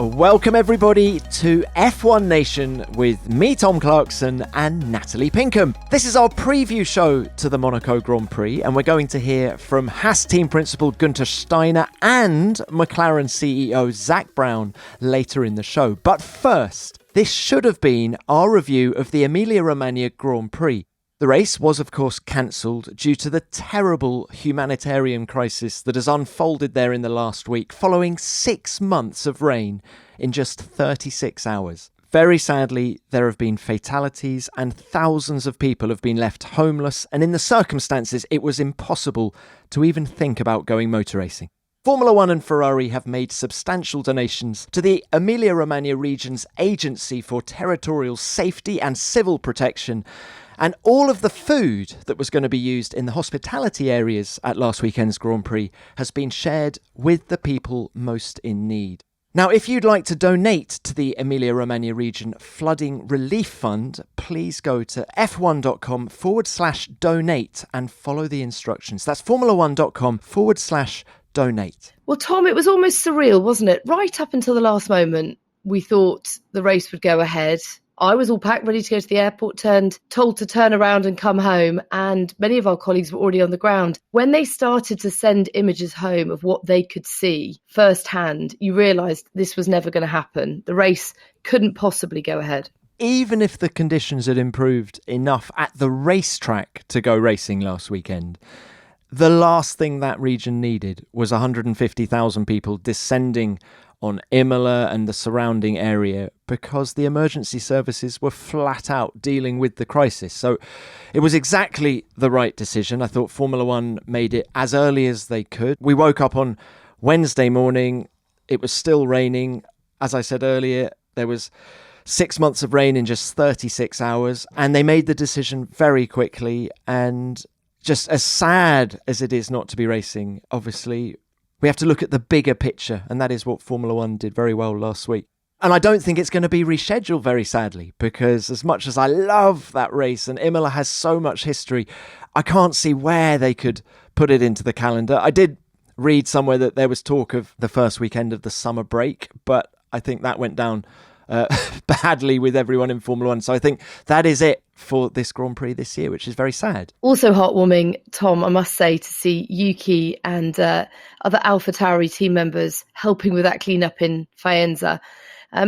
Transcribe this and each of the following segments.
Welcome everybody to F1 Nation with me, Tom Clarkson, and Natalie Pinkham. This is our preview show to the Monaco Grand Prix, and we're going to hear from Haas team principal Guenther Steiner and McLaren CEO Zak Brown later in the show. But first, this should have been our review of the Emilia-Romagna Grand Prix. The race was, of course, cancelled due to the terrible humanitarian crisis that has unfolded there in the last week, following 6 months of rain in just 36 hours. Very sadly, there have been fatalities and thousands of people have been left homeless, and in the circumstances, it was impossible to even think about going motor racing. Formula One and Ferrari have made substantial donations to the Emilia-Romagna region's Agency for Territorial Safety and Civil Protection, and all of the food that was going to be used in the hospitality areas at last weekend's Grand Prix has been shared with the people most in need. Now, if you'd like to donate to the Emilia-Romagna region Flooding Relief Fund, please go to f1.com/donate and follow the instructions. That's formula1.com/donate. Well, Tom, it was almost surreal, wasn't it? Right up until the last moment, we thought the race would go ahead. I was all packed, ready to go to the airport, told to turn around and come home. And many of our colleagues were already on the ground. When they started to send images home of what they could see firsthand, you realised this was never going to happen. The race couldn't possibly go ahead. Even if the conditions had improved enough at the racetrack to go racing last weekend, the last thing that region needed was 150,000 people descending on Imola and the surrounding area because the emergency services were flat out dealing with the crisis. So it was exactly the right decision. I thought Formula One made it as early as they could. We woke up on Wednesday morning. It was still raining. As I said earlier, there was 6 months of rain in just 36 hours, and they made the decision very quickly. And just as sad as it is not to be racing, obviously, we have to look at the bigger picture, and that is what Formula One did very well last week. And I don't think it's going to be rescheduled, very sadly, because as much as I love that race, and Imola has so much history, I can't see where they could put it into the calendar. I did read somewhere that there was talk of the first weekend of the summer break, but I think that went down badly with everyone in Formula One. So I think that is it for this Grand Prix this year, which is very sad. Also heartwarming, Tom, I must say, to see Yuki and other AlphaTauri team members helping with that cleanup in Faenza.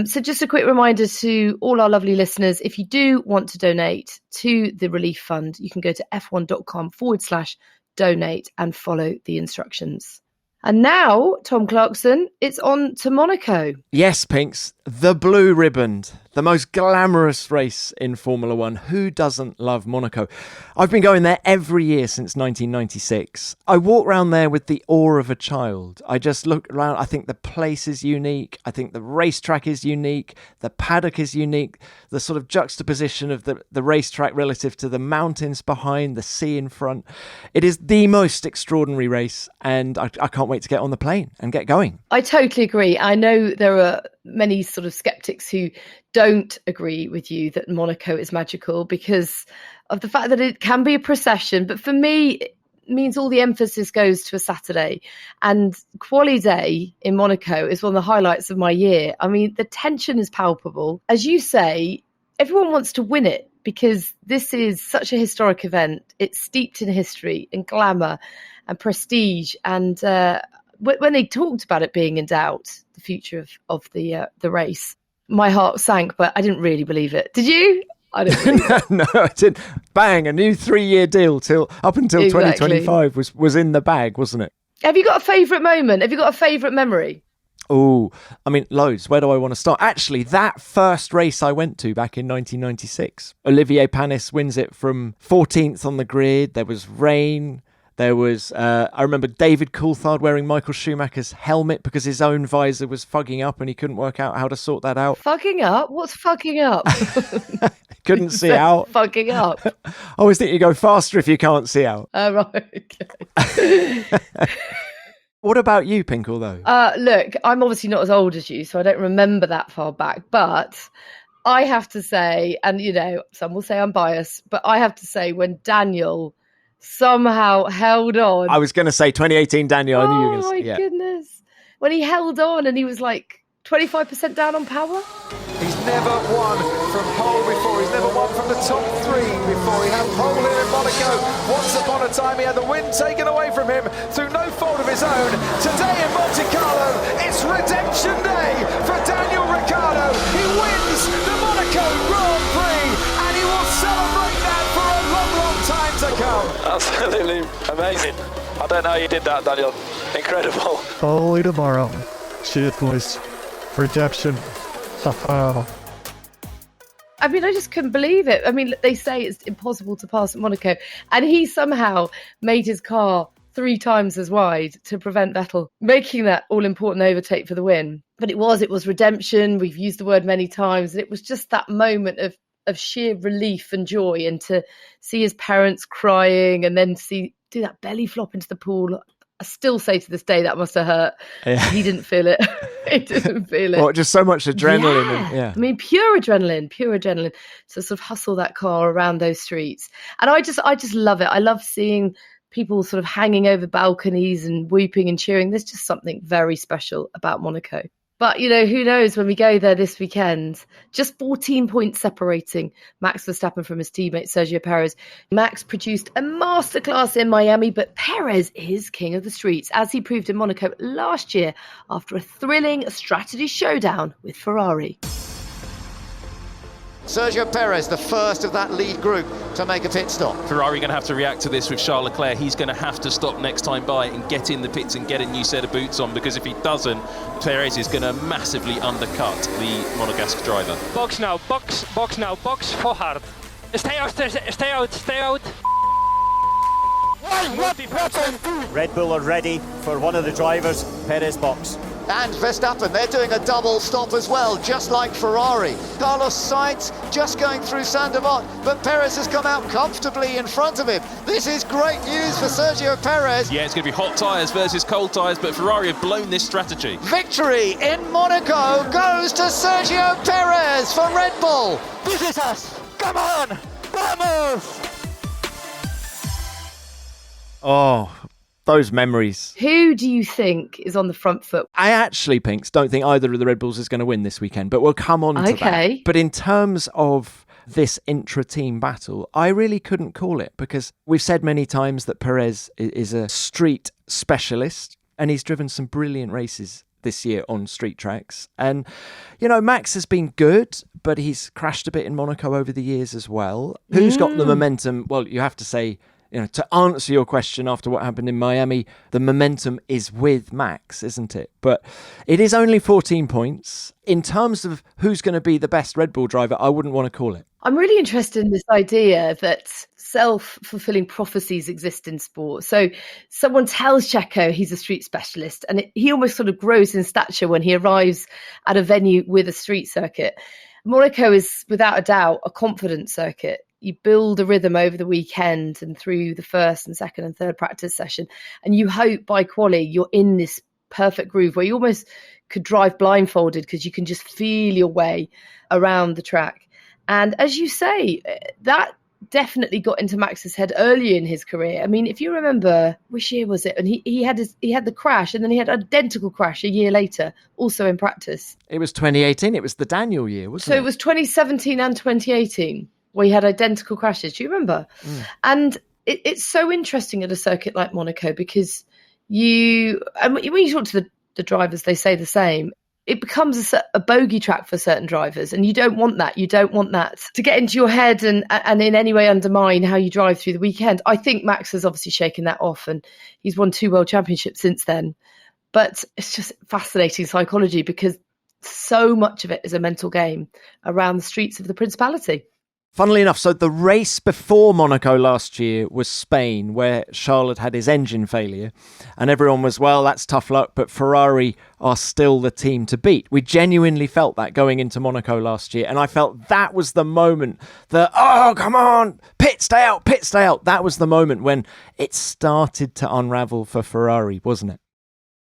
So just a quick reminder to all our lovely listeners, if you do want to donate to the relief fund, you can go to f1.com/donate and follow the instructions. And now, Tom Clarkson, it's on to Monaco. Yes, Pinks, the blue ribbon, the most glamorous race in Formula One. Who doesn't love Monaco? I've been going there every year since 1996. I walk around there with the awe of a child. I just look around. I think the place is unique. I think the racetrack is unique. The paddock is unique. The sort of juxtaposition of the racetrack relative to the mountains behind, the sea in front. It is the most extraordinary race, and I can't wait to get on the plane and get going. I totally agree. I know there are many sort of skeptics who don't agree with you that Monaco is magical because of the fact that it can be a procession. But for me, it means all the emphasis goes to a Saturday. And Quali Day in Monaco is one of the highlights of my year. I mean, the tension is palpable. As you say, everyone wants to win it because this is such a historic event. It's steeped in history and glamour and prestige. And when they talked about it being in doubt, the future of the race, my heart sank, but I didn't really believe it. Did you? I didn't believe it. No, I didn't. Bang, a new 3-year deal up until Exactly. 2025 was in the bag, wasn't it? Have you got a favourite moment? Have you got a favourite memory? Oh, I mean, loads. Where do I want to start? Actually, that first race I went to back in 1996, Olivier Panis wins it from 14th on the grid. There was rain. There was, I remember David Coulthard wearing Michael Schumacher's helmet because his own visor was fugging up and he couldn't work out how to sort that out. Fugging up? What's fugging up? Couldn't see out. Fugging up. I always think you go faster if you can't see out. Oh, right. Okay. What about you, Pinkle, though? Look, I'm obviously not as old as you, so I don't remember that far back. But I have to say, and, you know, some will say I'm biased, but I have to say when Daniel somehow held on. I was going to say 2018 Daniel. I knew you were going to say. Oh, my goodness. When he held on and he was like 25% down on power? He's never won from pole before. He's never won from the top three before. He had pole here in Monaco. Once upon a time, he had the win taken away from him through no fault of his own. Today in Monte Carlo, it's redemption day for Daniel Ricciardo. He wins the Monaco Grand Prix, and he will celebrate that for a long, long time to come. Absolutely amazing. I don't know how you did that, Daniel. Incredible. Only tomorrow. Shit, boys. Redemption. I mean, I just couldn't believe it. I mean, they say it's impossible to pass at Monaco, and he somehow made his car 3 times as wide to prevent Vettel making that all-important overtake for the win. But it was redemption. We've used the word many times, and it was just that moment of sheer relief and joy, and to see his parents crying and then do that belly flop into the pool. I still say to this day that must have hurt. Yeah. He didn't feel it. He didn't feel it. Well, just so much adrenaline. Yeah. I mean, pure adrenaline to sort of hustle that car around those streets. And I just love it. I love seeing people sort of hanging over balconies and whooping and cheering. There's just something very special about Monaco. But, who knows when we go there this weekend? Just 14 points separating Max Verstappen from his teammate Sergio Perez. Max produced a masterclass in Miami, but Perez is king of the streets, as he proved in Monaco last year after a thrilling strategy showdown with Ferrari. Sergio Perez, the first of that lead group to make a pit stop. Ferrari going to have to react to this with Charles Leclerc. He's going to have to stop next time by and get in the pits and get a new set of boots on, because if he doesn't, Perez is going to massively undercut the Monegasque driver. Box now, box forward. Stay out. Red Bull are ready for one of the drivers, Perez box. And Verstappen, they're doing a double stop as well, just like Ferrari. Carlos Sainz just going through Saint-Denis, but Perez has come out comfortably in front of him. This is great news for Sergio Perez. Yeah, it's going to be hot tyres versus cold tyres, but Ferrari have blown this strategy. Victory in Monaco goes to Sergio Perez for Red Bull. This is us. Come on, vamos! Oh, those memories. Who do you think is on the front foot? I actually, Pinks, don't think either of the Red Bulls is going to win this weekend, but we'll come on to that. But in terms of this intra-team battle, I really couldn't call it, because we've said many times that Perez is a street specialist, and he's driven some brilliant races this year on street tracks. And, Max has been good, but he's crashed a bit in Monaco over the years as well. Who's got the momentum? Well, you have to say, to answer your question after what happened in Miami, the momentum is with Max, isn't it? But it is only 14 points. In terms of who's going to be the best Red Bull driver, I wouldn't want to call it. I'm really interested in this idea that self-fulfilling prophecies exist in sport. So someone tells Checo he's a street specialist, and he almost sort of grows in stature when he arrives at a venue with a street circuit. Monaco is, without a doubt, a confidence circuit. You build a rhythm over the weekend and through the first and second and third practice session. And you hope by quali you're in this perfect groove where you almost could drive blindfolded, because you can just feel your way around the track. And as you say, that definitely got into Max's head earlier in his career. I mean, if you remember, which year was it? And he had the crash, and then he had an identical crash a year later, also in practice. It was 2018. It was the Daniel year, wasn't it? So it was 2017 and 2018. Where he had identical crashes. Do you remember? And it's so interesting at a circuit like Monaco, because when you talk to the drivers, they say the same. It becomes a bogey track for certain drivers, and you don't want that. You don't want that to get into your head and in any way undermine how you drive through the weekend. I think Max has obviously shaken that off, and he's won 2 world championships since then. But it's just fascinating psychology, because so much of it is a mental game around the streets of the Principality. Funnily enough, so the race before Monaco last year was Spain, where Charles had his engine failure, and everyone was, well, that's tough luck, but Ferrari are still the team to beat. We genuinely felt that going into Monaco last year, and I felt that was the moment that, oh, come on, pit, stay out. That was the moment when it started to unravel for Ferrari, wasn't it?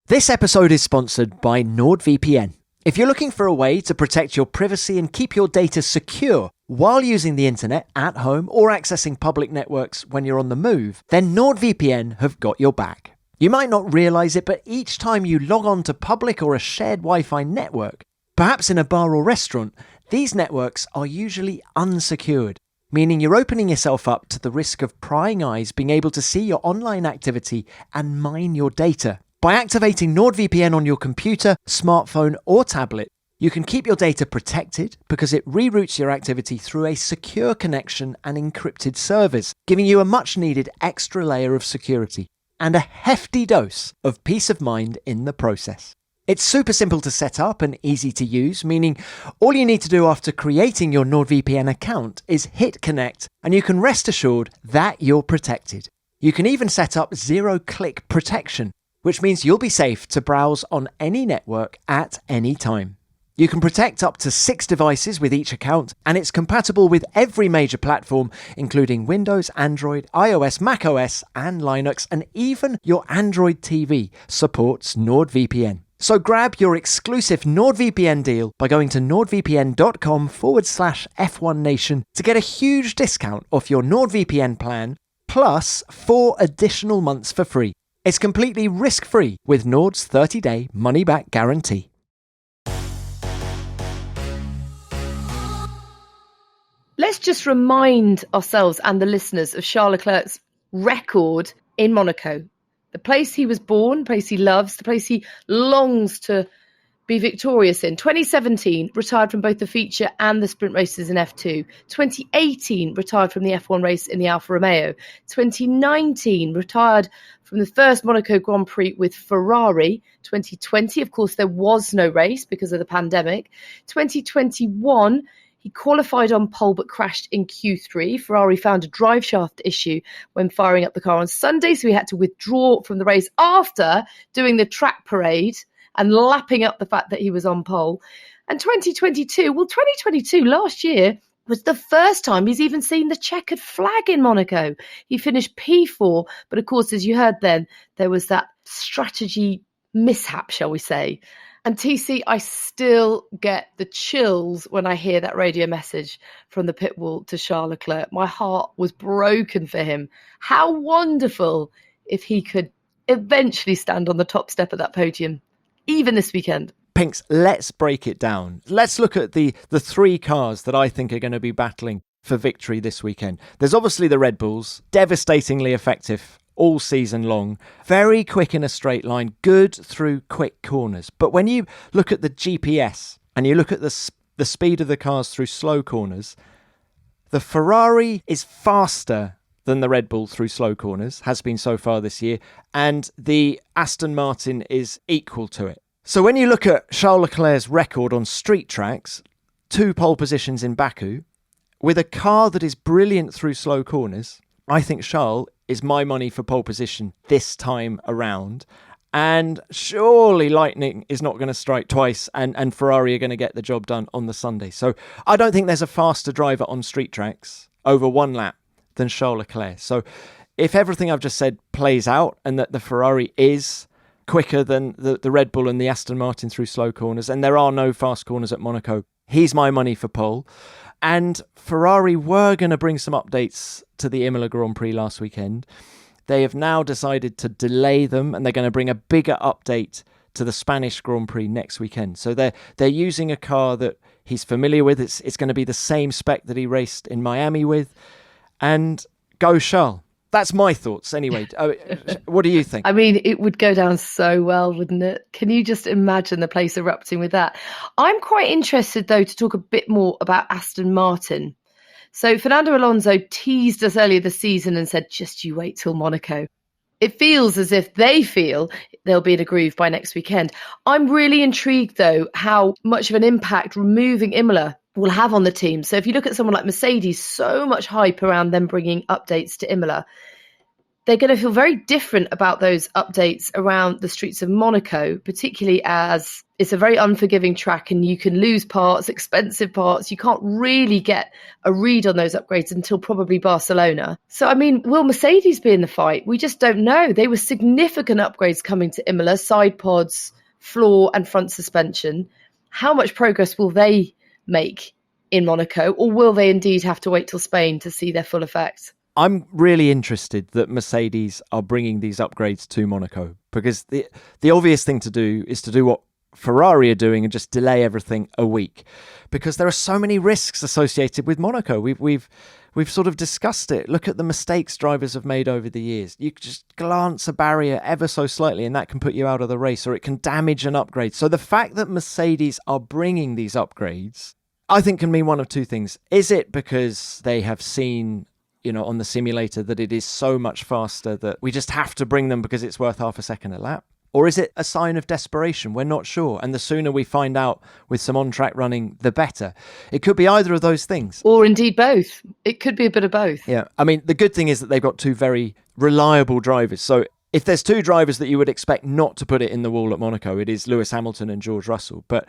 This episode is sponsored by NordVPN. If you're looking for a way to protect your privacy and keep your data secure while using the internet at home or accessing public networks when you're on the move, then NordVPN have got your back. You might not realise it, but each time you log on to public or a shared Wi-Fi network, perhaps in a bar or restaurant, these networks are usually unsecured, meaning you're opening yourself up to the risk of prying eyes being able to see your online activity and mine your data. By activating NordVPN on your computer, smartphone or tablet, you can keep your data protected because it reroutes your activity through a secure connection and encrypted servers, giving you a much needed extra layer of security and a hefty dose of peace of mind in the process. It's super simple to set up and easy to use, meaning all you need to do after creating your NordVPN account is hit connect and you can rest assured that you're protected. You can even set up zero-click protection, which means you'll be safe to browse on any network at any time. You can protect up to 6 devices with each account, and it's compatible with every major platform, including Windows, Android, iOS, macOS, and Linux, and even your Android TV supports NordVPN. So grab your exclusive NordVPN deal by going to nordvpn.com/F1Nation to get a huge discount off your NordVPN plan, plus 4 additional months for free. It's completely risk-free with Nord's 30-day money-back guarantee. Let's just remind ourselves and the listeners of Charles Leclerc's record in Monaco. The place he was born, the place he loves, the place he longs to be victorious in. 2017, retired from both the feature and the sprint races in F2. 2018, retired from the F1 race in the Alfa Romeo. 2019, retired from the first Monaco Grand Prix with Ferrari. 2020, of course, there was no race because of the pandemic. 2021, he qualified on pole but crashed in Q3. Ferrari found a drive shaft issue when firing up the car on Sunday, so he had to withdraw from the race after doing the track parade and lapping up the fact that he was on pole. And 2022, last year, was the first time he's even seen the checkered flag in Monaco. He finished P4, but of course, as you heard then, there was that strategy mishap, shall we say. And TC, I still get the chills when I hear that radio message from the pit wall to Charles Leclerc. My heart was broken for him. How wonderful if he could eventually stand on the top step of that podium, even this weekend. Pinks, let's break it down. Let's look at the 3 cars that I think are going to be battling for victory this weekend. There's obviously the Red Bulls, devastatingly effective all season long, very quick in a straight line, good through quick corners. But when you look at the GPS and you look at the speed of the cars through slow corners, the Ferrari is faster than the Red Bull through slow corners, has been so far this year, and the Aston Martin is equal to it. So when you look at Charles Leclerc's record on street tracks, 2 pole positions in Baku, with a car that is brilliant through slow corners, I think Charles is my money for pole position this time around. And surely lightning is not going to strike twice and Ferrari are going to get the job done on the Sunday. So I don't think there's a faster driver on street tracks over 1 lap than Charles Leclerc. So if everything I've just said plays out and that the Ferrari is quicker than the Red Bull and the Aston Martin through slow corners, and there are no fast corners at Monaco, he's my money for pole. And Ferrari were going to bring some updates to the Imola Grand Prix last weekend. They have now decided to delay them, and they're going to bring a bigger update to the Spanish Grand Prix next weekend. So they're using a car that he's familiar with. It's going to be the same spec that he raced in Miami with. And go Charles. That's my thoughts anyway. What do you think? I mean, it would go down so well, wouldn't it? Can you just imagine the place erupting with that? I'm quite interested, though, to talk a bit more about Aston Martin. So Fernando Alonso teased us earlier this season and said, just you wait till Monaco. It feels as if they feel they'll be in a groove by next weekend. I'm really intrigued, though, how much of an impact removing Imola will have on the team. So if you look at someone like Mercedes, so much hype around them bringing updates to Imola. They're going to feel very different about those updates around the streets of Monaco, particularly as it's a very unforgiving track and you can lose parts, expensive parts. You can't really get a read on those upgrades until probably Barcelona. So, I mean, will Mercedes be in the fight? We just don't know. They were significant upgrades coming to Imola, side pods, floor and front suspension. How much progress will they make in Monaco, or will they indeed have to wait till Spain to see their full effect? I'm really interested that Mercedes are bringing these upgrades to Monaco, because the obvious thing to do is to do what Ferrari are doing and just delay everything a week, because there are so many risks associated with Monaco. We've sort of discussed it. Look at the mistakes drivers have made over the years. You just glance a barrier ever so slightly and that can put you out of the race, or it can damage an upgrade. So the fact that Mercedes are bringing these upgrades, I think, can mean one of two things. Is it because they have seen, on the simulator, that it is so much faster that we just have to bring them because it's worth half a second a lap? Or is it a sign of desperation? We're not sure. And the sooner we find out with some on-track running, the better. It could be either of those things. Or indeed both. It could be a bit of both. Yeah. I mean, the good thing is that they've got two very reliable drivers. So if there's two drivers that you would expect not to put it in the wall at Monaco, it is Lewis Hamilton and George Russell. But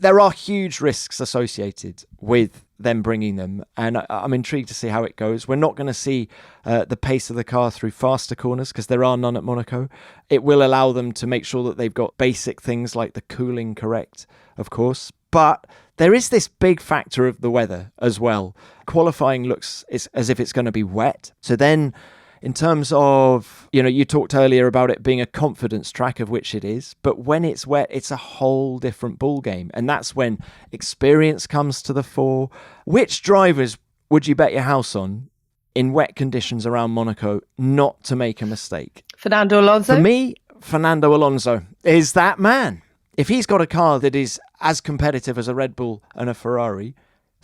there are huge risks associated with them bringing them, and I'm intrigued to see how it goes. We're not going to see the pace of the car through faster corners because there are none at Monaco. It will allow them to make sure that they've got basic things like the cooling correct, of course. But there is this big factor of the weather as well. Qualifying looks as if it's going to be wet. So then, in terms of, you talked earlier about it being a confidence track, of which it is, but when it's wet, it's a whole different ball game. And that's when experience comes to the fore. Which drivers would you bet your house on in wet conditions around Monaco not to make a mistake? Fernando Alonso? For me, Fernando Alonso is that man. If he's got a car that is as competitive as a Red Bull and a Ferrari,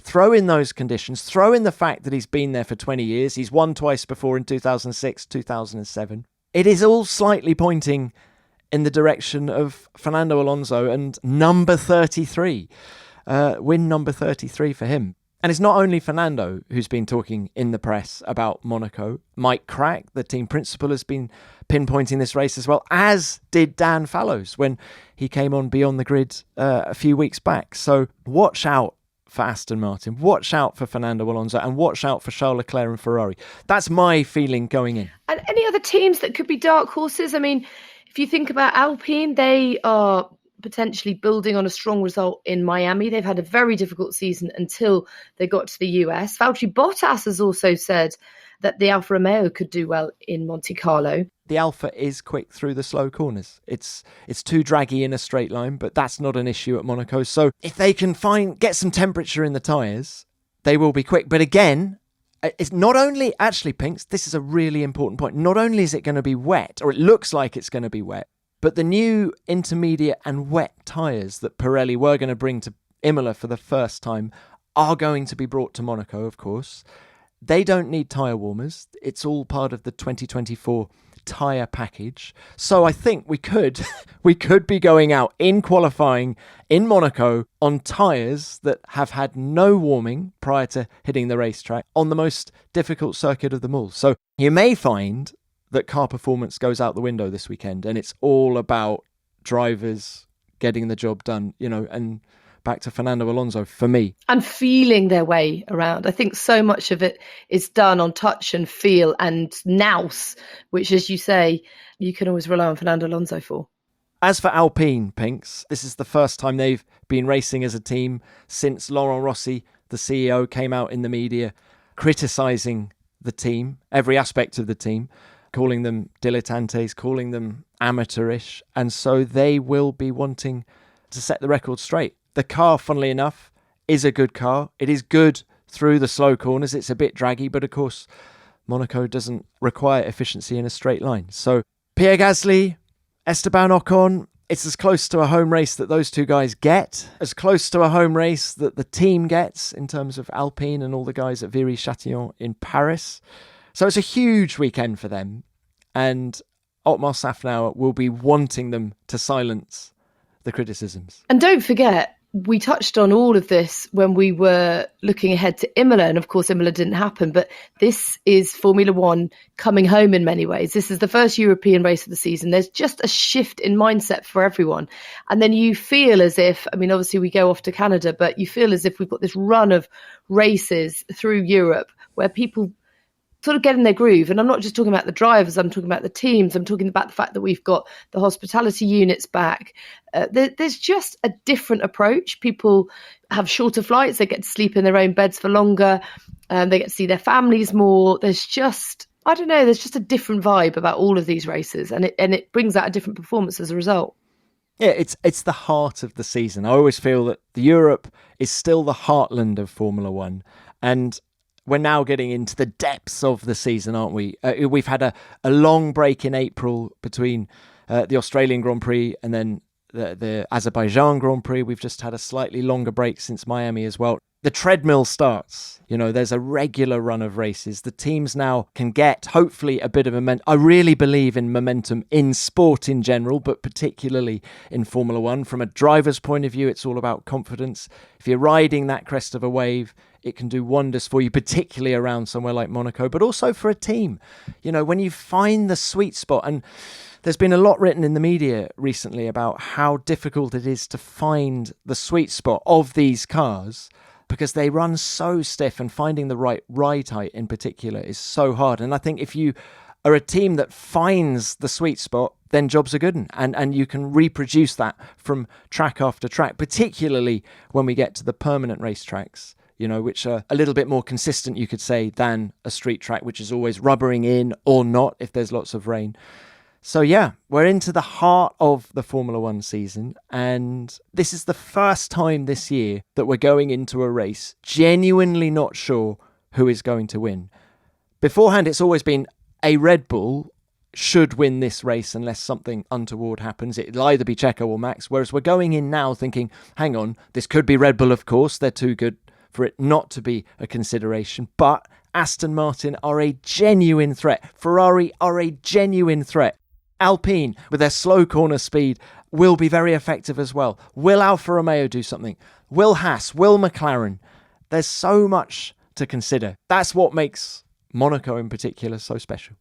throw in those conditions, throw in the fact that he's been there for 20 years. He's won twice before in 2006, 2007. It is all slightly pointing in the direction of Fernando Alonso and number 33. Win number 33 for him. And it's not only Fernando who's been talking in the press about Monaco. Mike Crack, the team principal, has been pinpointing this race as well, as did Dan Fallows when he came on Beyond the Grid a few weeks back. So watch out for Aston Martin, watch out for Fernando Alonso, and watch out for Charles Leclerc and Ferrari. That's my feeling going in. And any other teams that could be dark horses? I mean, if you think about Alpine, they are potentially building on a strong result in Miami. They've had a very difficult season until they got to the US. Valtteri Bottas has also said that the Alfa Romeo could do well in Monte Carlo. The Alfa is quick through the slow corners. It's too draggy in a straight line, but that's not an issue at Monaco. So if they can get some temperature in the tyres, they will be quick. But again, it's not only, actually, Pinks, this is a really important point. Not only is it going to be wet, or it looks like it's going to be wet, but the new intermediate and wet tyres that Pirelli were going to bring to Imola for the first time are going to be brought to Monaco, of course. They don't need tyre warmers. It's all part of the 2024 tyre package. So I think we could be going out in qualifying in Monaco on tyres that have had no warming prior to hitting the racetrack on the most difficult circuit of them all. So you may find that car performance goes out the window this weekend and it's all about drivers getting the job done, and back to Fernando Alonso for me. And feeling their way around. I think so much of it is done on touch and feel and nous, which, as you say, you can always rely on Fernando Alonso for. As for Alpine, Pinks, this is the first time they've been racing as a team since Laurent Rossi, the CEO, came out in the media criticising the team, every aspect of the team, calling them dilettantes, calling them amateurish. And so they will be wanting to set the record straight. The car, funnily enough, is a good car. It is good through the slow corners. It's a bit draggy, but of course, Monaco doesn't require efficiency in a straight line. So Pierre Gasly, Esteban Ocon, it's as close to a home race that those two guys get, as close to a home race that the team gets in terms of Alpine and all the guys at Viry-Châtillon in Paris. So it's a huge weekend for them. And Otmar Safnauer will be wanting them to silence the criticisms. And don't forget, we touched on all of this when we were looking ahead to Imola, and of course Imola didn't happen, but this is Formula One coming home in many ways. This is the first European race of the season. There's just a shift in mindset for everyone. And then you feel as if, obviously we go off to Canada, but you feel as if we've got this run of races through Europe where people sort of getting their groove. And I'm not just talking about the drivers, I'm talking about the teams, I'm talking about the fact that we've got the hospitality units back. There's just a different approach. People have shorter flights, they get to sleep in their own beds for longer, they get to see their families more. There's just a different vibe about all of these races, and it brings out a different performance as a result. Yeah, it's the heart of the season. I always feel that Europe is still the heartland of Formula One, and we're now getting into the depths of the season, aren't we? We've had a long break in April between the Australian Grand Prix and then the Azerbaijan Grand Prix. We've just had a slightly longer break since Miami as well. The treadmill starts. There's a regular run of races. The teams now can get, hopefully, a bit of momentum. I really believe in momentum in sport in general, but particularly in Formula One. From a driver's point of view, it's all about confidence. If you're riding that crest of a wave, it can do wonders for you, particularly around somewhere like Monaco, but also for a team. When you find the sweet spot, and there's been a lot written in the media recently about how difficult it is to find the sweet spot of these cars, because they run so stiff, and finding the right ride height in particular is so hard. And I think if you are a team that finds the sweet spot, then jobs are good, and you can reproduce that from track after track, particularly when we get to the permanent racetracks, which are a little bit more consistent, you could say, than a street track, which is always rubbering in or not if there's lots of rain. So yeah, we're into the heart of the Formula One season, and this is the first time this year that we're going into a race genuinely not sure who is going to win. Beforehand, it's always been a Red Bull should win this race unless something untoward happens. It'll either be Checo or Max, whereas we're going in now thinking, hang on, this could be Red Bull, of course, they're too good for it not to be a consideration, but Aston Martin are a genuine threat. Ferrari are a genuine threat. Alpine, with their slow corner speed, will be very effective as well. Will Alfa Romeo do something? Will Haas? Will McLaren? There's so much to consider. That's what makes Monaco in particular so special.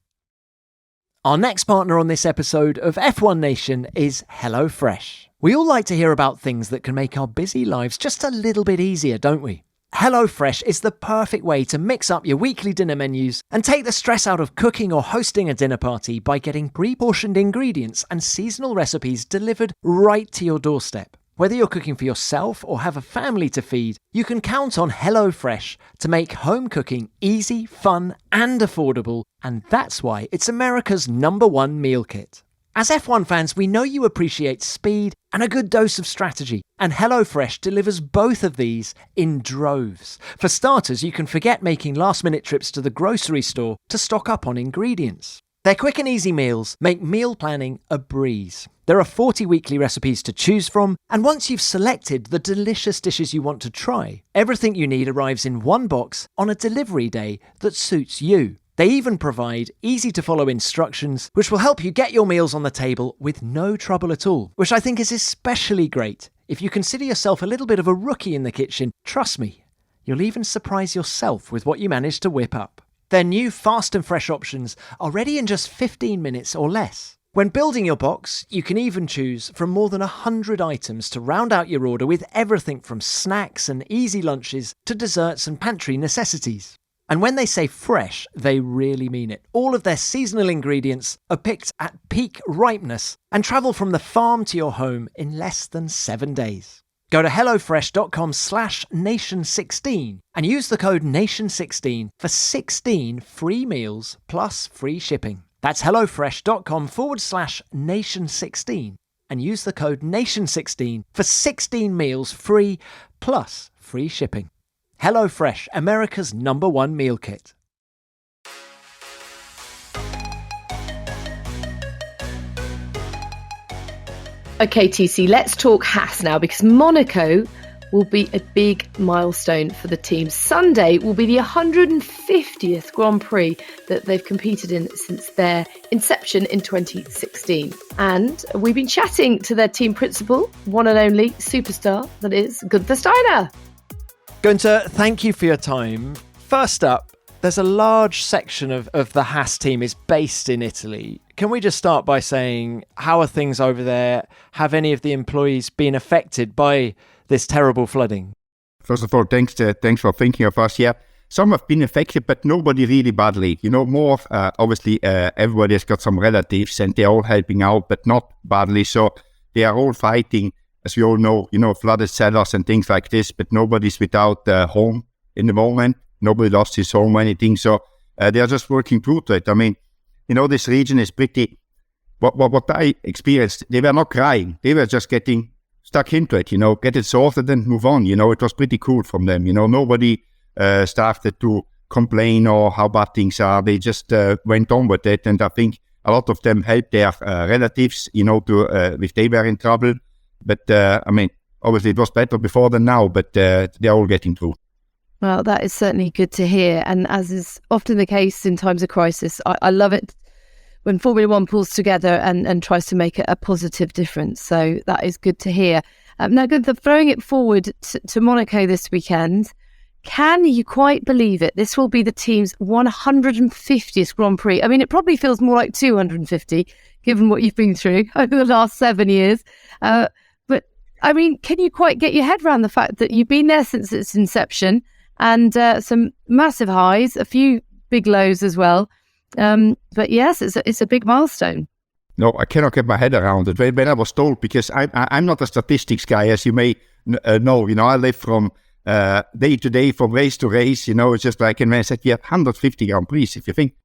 Our next partner on this episode of F1 Nation is HelloFresh. We all like to hear about things that can make our busy lives just a little bit easier, don't we? HelloFresh is the perfect way to mix up your weekly dinner menus and take the stress out of cooking or hosting a dinner party by getting pre-portioned ingredients and seasonal recipes delivered right to your doorstep. Whether you're cooking for yourself or have a family to feed, you can count on HelloFresh to make home cooking easy, fun, and affordable, and that's why it's America's #1 meal kit. As F1 fans, we know you appreciate speed and a good dose of strategy, and HelloFresh delivers both of these in droves. For starters, you can forget making last-minute trips to the grocery store to stock up on ingredients. Their quick and easy meals make meal planning a breeze. There are 40 weekly recipes to choose from, and once you've selected the delicious dishes you want to try, everything you need arrives in one box on a delivery day that suits you. They even provide easy-to-follow instructions, which will help you get your meals on the table with no trouble at all, which I think is especially great. If you consider yourself a little bit of a rookie in the kitchen, trust me, you'll even surprise yourself with what you manage to whip up. Their new fast and fresh options are ready in just 15 minutes or less. When building your box, you can even choose from more than 100 items to round out your order with everything from snacks and easy lunches to desserts and pantry necessities. And when they say fresh, they really mean it. All of their seasonal ingredients are picked at peak ripeness and travel from the farm to your home in less than 7 days. Go to hellofresh.com/nation16 and use the code nation16 for 16 free meals plus free shipping. That's hellofresh.com/nation16 and use the code nation16 for 16 meals free plus free shipping. HelloFresh, America's #1 meal kit. Okay, TC, let's talk Haas now, because Monaco will be a big milestone for the team. Sunday will be the 150th Grand Prix that they've competed in since their inception in 2016. And we've been chatting to their team principal, one and only superstar, that is Guenther Steiner. Guenther, thank you for your time. First up, there's a large section of the Haas team is based in Italy. Can we just start by saying, how are things over there? Have any of the employees been affected by this terrible flooding? First of all, thanks for thinking of us. Yeah, some have been affected, but nobody really badly. More, obviously, everybody has got some relatives and they're all helping out, but not badly. So they are all fighting, as we all know, flooded cellars and things like this, but nobody's without home in the moment. Nobody lost his home or anything. So they are just working through it. I mean, this region is pretty, what I experienced, they were not crying. They were just getting stuck into it, get it sorted and move on. It was pretty cool from them. Nobody started to complain or how bad things are. They just went on with it. And I think a lot of them helped their relatives, if they were in trouble. But, obviously it was better before than now, but they're all getting through. Well, that is certainly good to hear. And as is often the case in times of crisis, I love it when Formula One pulls together and tries to make a positive difference. So that is good to hear. Now, Guenther, throwing it forward to Monaco this weekend, can you quite believe it? This will be the team's 150th Grand Prix. I mean, it probably feels more like 250, given what you've been through over the last 7 years. But, I mean, can you quite get your head around the fact that you've been there since its inception and some massive highs, a few big lows as well? But yes, it's a big milestone. No, I cannot get my head around it. When I was told, because I'm not a statistics guy, as you may know, I live from day to day, from race to race, it's just like, and when I said, you have 150 Grand Prix, if you think,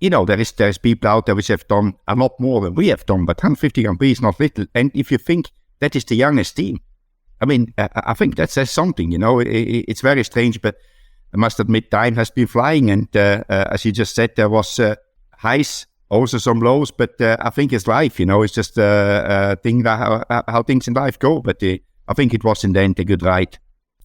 there's people out there which have done a lot more than we have done, but 150 Grand Prix is not little. And if you think that is the youngest team, I mean, I think that says something, it's very strange, but I must admit time has been flying. And as you just said, there was highs, also some lows, but I think it's life, it's just a thing that how things in life go. But I think it was in the end a good ride.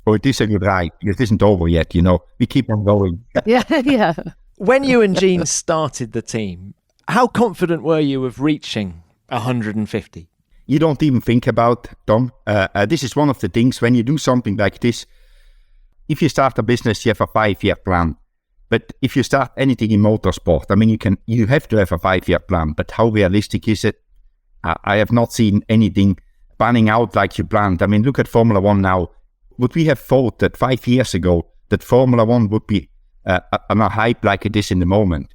Or it is a good ride. It isn't over yet, we keep on going. Yeah. When you and Jean started the team, how confident were you of reaching 150? You don't even think about, Tom. This is one of the things when you do something like this. If you start a business, you have a 5-year plan. But if you start anything in motorsport, I mean, you have to have a 5-year plan. But how realistic is it? I have not seen anything panning out like you planned. I mean, look at Formula One now. Would we have thought that 5 years ago that Formula One would be on a hype like it is in the moment?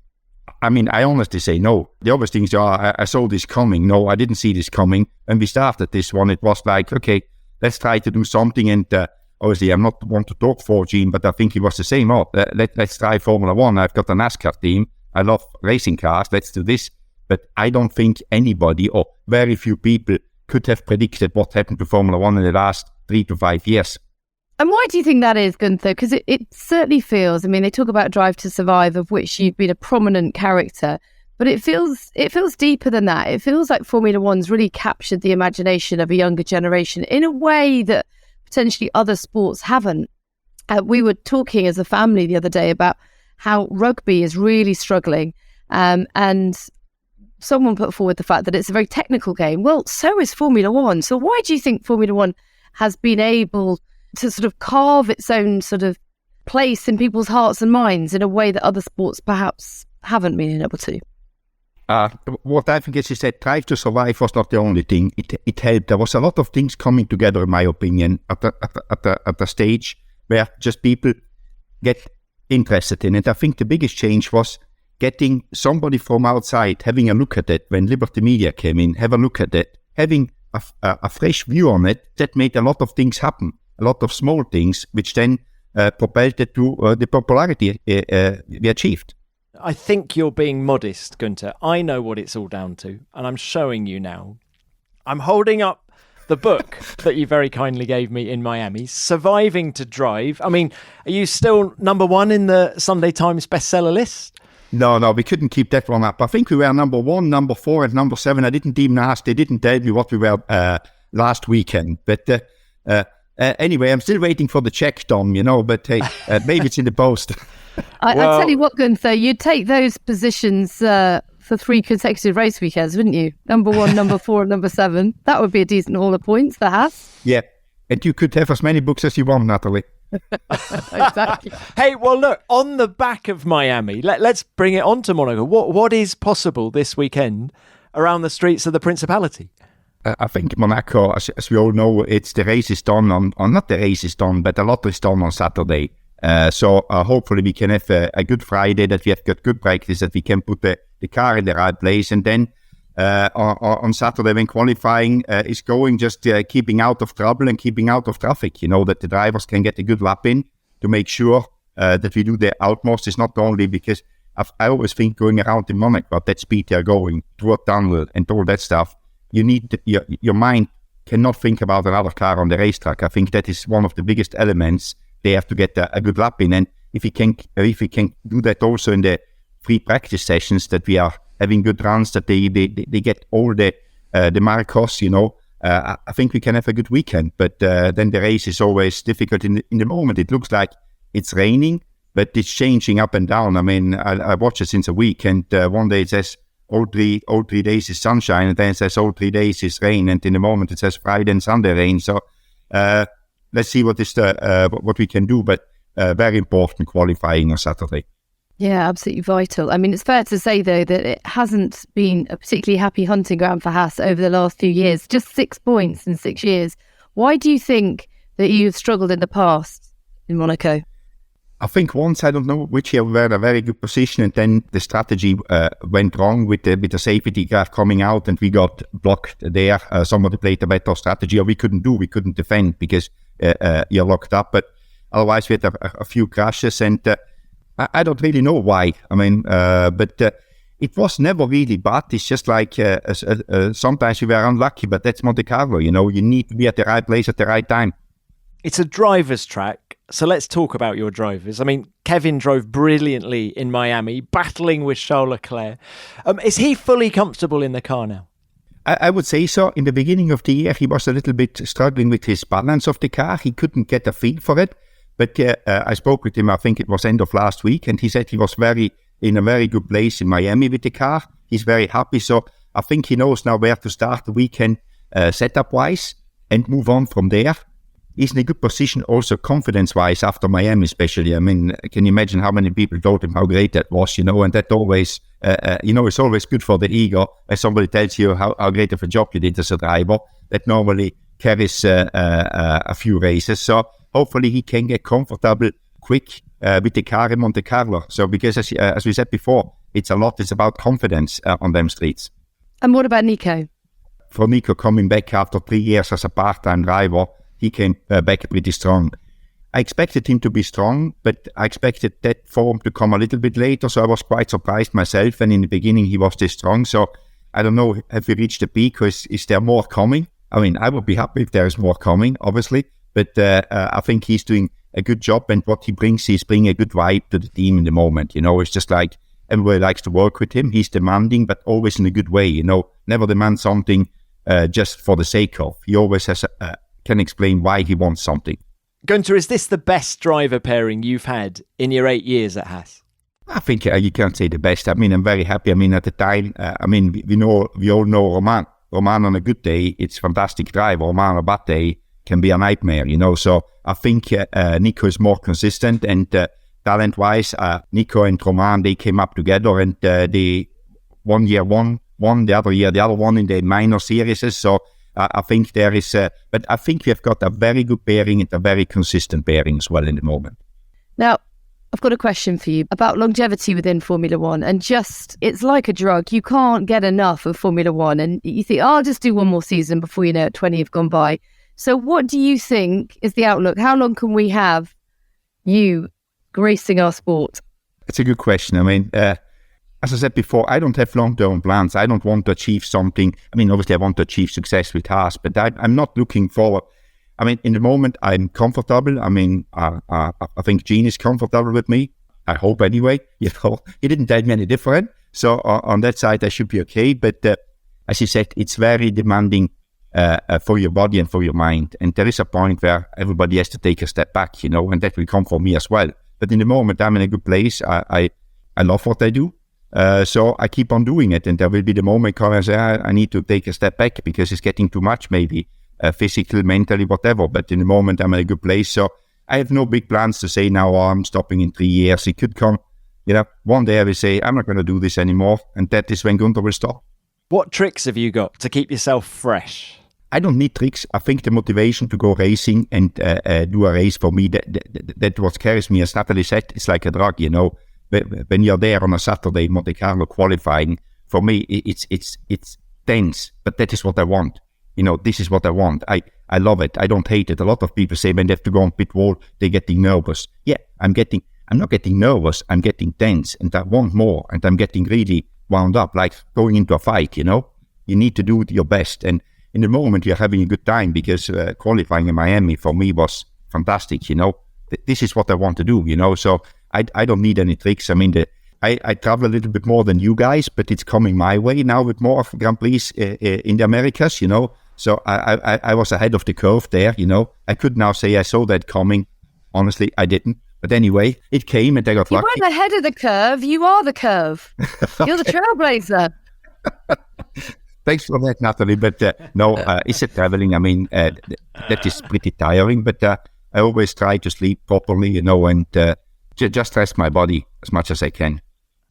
I mean, I honestly say no. The obvious things are, I saw this coming. No, I didn't see this coming. When we started this one, it was like, okay, let's try to do something. And obviously, I'm not one to talk for Gene, but I think he was the same. Let's try Formula One. I've got a NASCAR team. I love racing cars. Let's do this. But I don't think anybody or very few people could have predicted what happened to Formula One in the last 3 to 5 years. And why do you think that is, Guenther? Because it certainly feels, I mean, they talk about Drive to Survive, of which you've been a prominent character, but it feels deeper than that. It feels like Formula One's really captured the imagination of a younger generation in a way that potentially other sports haven't. We were talking as a family the other day about how rugby is really struggling, and someone put forward the fact that it's a very technical game. Well, so is Formula One. So why do you think Formula One has been able to sort of carve its own sort of place in people's hearts and minds in a way that other sports perhaps haven't been able to? What I think is that Drive to Survive was not the only thing. It helped. There was a lot of things coming together, in my opinion, at the stage where just people get interested in it. I think the biggest change was getting somebody from outside, having a look at it. When Liberty Media came in, have a look at it, having a fresh view on it. That made a lot of things happen. A lot of small things, which then propelled it to the popularity we achieved. I think you're being modest, Guenther. I know what it's all down to, and I'm showing you now. I'm holding up the book that you very kindly gave me in Miami, Surviving to Drive. I mean, are you still number one in the Sunday Times bestseller list? No, we couldn't keep that one up. I think we were number 1, number 4, and number 7. I didn't even ask. They didn't tell me what we were last weekend. But anyway, I'm still waiting for the check, Tom, but hey, maybe it's in the post. I tell you what, Guenther, you'd take those positions for 3 consecutive race weekends, wouldn't you? Number 1, number 4, and number 7. That would be a decent haul of points for Haas. Yeah, and you could have as many books as you want, Natalie. Exactly. Hey, well, look, on the back of Miami, let's bring it on to Monaco. What is possible this weekend around the streets of the Principality? I think Monaco, as we all know, the race is done on not the race is done, but a lot is done on Saturday. So hopefully we can have a good Friday, that we have got good practice, that we can put the car in the right place. And then on Saturday when qualifying is going, just keeping out of trouble and keeping out of traffic, that the drivers can get a good lap in to make sure that we do the utmost. It's not only because I always think going around in Monaco at that speed they're going through a tunnel and all that stuff, you need your mind cannot think about another car on the racetrack. I think that is one of the biggest elements. They have to get a good lap in, and if we can do that also in the free practice sessions, that we are having good runs, that they get all the Marcos, I think we can have a good weekend. But then the race is always difficult in the moment. It looks like it's raining, but it's changing up and down. I mean, I watch it since a week, and one day it says all three days is sunshine, and then it says all 3 days is rain, and in the moment it says Friday and Sunday rain. So let's see what we can do, but very important qualifying on Saturday. Yeah, absolutely vital. I mean, it's fair to say, though, that it hasn't been a particularly happy hunting ground for Haas over the last few years. Just 6 points in 6 years. Why do you think that you've struggled in the past in Monaco? I think once, I don't know which year, we were in a very good position, and then the strategy went wrong with the safety car coming out, and we got blocked there. Somebody played a better strategy, or we couldn't defend because you're locked up. But otherwise, we had a few crashes, and I don't really know why. I mean, but it was never really bad. It's just like sometimes we were unlucky, but that's Monte Carlo. You need to be at the right place at the right time. It's a driver's track, so let's talk about your drivers. I mean, Kevin drove brilliantly in Miami, battling with Charles Leclerc. Is he fully comfortable in the car now? I would say so. In the beginning of the year, he was a little bit struggling with his balance of the car. He couldn't get a feel for it. But I spoke with him, I think it was end of last week, and he said he was in a very good place in Miami with the car. He's very happy. So I think he knows now where to start the weekend setup-wise and move on from there. He's in a good position also confidence-wise after Miami especially. I mean, can you imagine how many people told him how great that was, and that always, it's always good for the ego when somebody tells you how great of a job you did as a driver. That normally carries a few races. So hopefully he can get comfortable quick with the car in Monte Carlo. So because as we said before, it's about confidence on them streets. And what about Nico? For Nico coming back after 3 years as a part-time driver, he came back pretty strong. I expected him to be strong, but I expected that form to come a little bit later. So I was quite surprised myself. And in the beginning, he was this strong. So I don't know, have we reached the peak? Or is there more coming? I mean, I would be happy if there is more coming, obviously. But I think he's doing a good job. And what he brings, he's bringing a good vibe to the team in the moment. It's just like everybody likes to work with him. He's demanding, but always in a good way. Never demand something just for the sake of. He always can explain why he wants something. Guenther, is this the best driver pairing you've had in your 8 years at Haas? I think you can't say the best. I mean, I'm very happy. I mean, at the time, we all know Romain. Romain on a good day, it's a fantastic driver. Romain on a bad day can be a nightmare, So I think Nico is more consistent, and talent-wise, Nico and Romain, they came up together, and they 1 year won, the other year the other one in the minor series. So I think there is, but I think we have got a very good pairing and a very consistent pairing as well in the moment. Now, I've got a question for you about longevity within Formula One, and it's like a drug. You can't get enough of Formula One, and you think, I'll just do one more season before 20 have gone by. So what do you think is the outlook? How long can we have you gracing our sport? It's a good question. I mean, as I said before, I don't have long-term plans. I don't want to achieve something. I mean, obviously I want to achieve success with Haas, but I'm not looking forward. I mean, in the moment, I'm comfortable. I mean, I think Gene is comfortable with me. I hope anyway. He didn't tell me any different. So on that side, I should be okay. But as you said, it's very demanding for your body and for your mind. And there is a point where everybody has to take a step back, and that will come for me as well. But in the moment, I'm in a good place. I love what I do. So I keep on doing it. And there will be the moment where I say, I need to take a step back because it's getting too much, maybe physical, mentally, whatever. But in the moment, I'm in a good place. So I have no big plans to say now, I'm stopping in 3 years. It could come, one day I will say, I'm not going to do this anymore. And that is when Guenther will stop. What tricks have you got to keep yourself fresh? I don't need tricks. I think the motivation to go racing and do a race for me, that what carries me. As Natalie said, it's like a drug, you know. When you're there on a Saturday, Monte Carlo qualifying, for me, it's tense, but that is what I want. You know, this is what I want. I love it. I don't hate it. A lot of people say when they have to go on pit wall, they're getting nervous. Yeah, I'm not getting nervous. I'm getting tense, and I want more, and I'm getting really wound up, like going into a fight, you know. You need to do your best, and in the moment you're having a good time, because qualifying in Miami for me was fantastic, you know. This is what I want to do, you know. So I don't need any tricks. I mean, I travel a little bit more than you guys, but it's coming my way now with more of Grand Prix in the Americas, you know. So I was ahead of the curve there, you know. I could now say I saw that coming. Honestly, I didn't. But anyway, it came and I got lucky. You weren't ahead of the curve. You are the curve. You're the trailblazer. Thanks for that, Natalie. But it's a traveling. I mean, that is pretty tiring. But I always try to sleep properly, you know, and just rest my body as much as I can.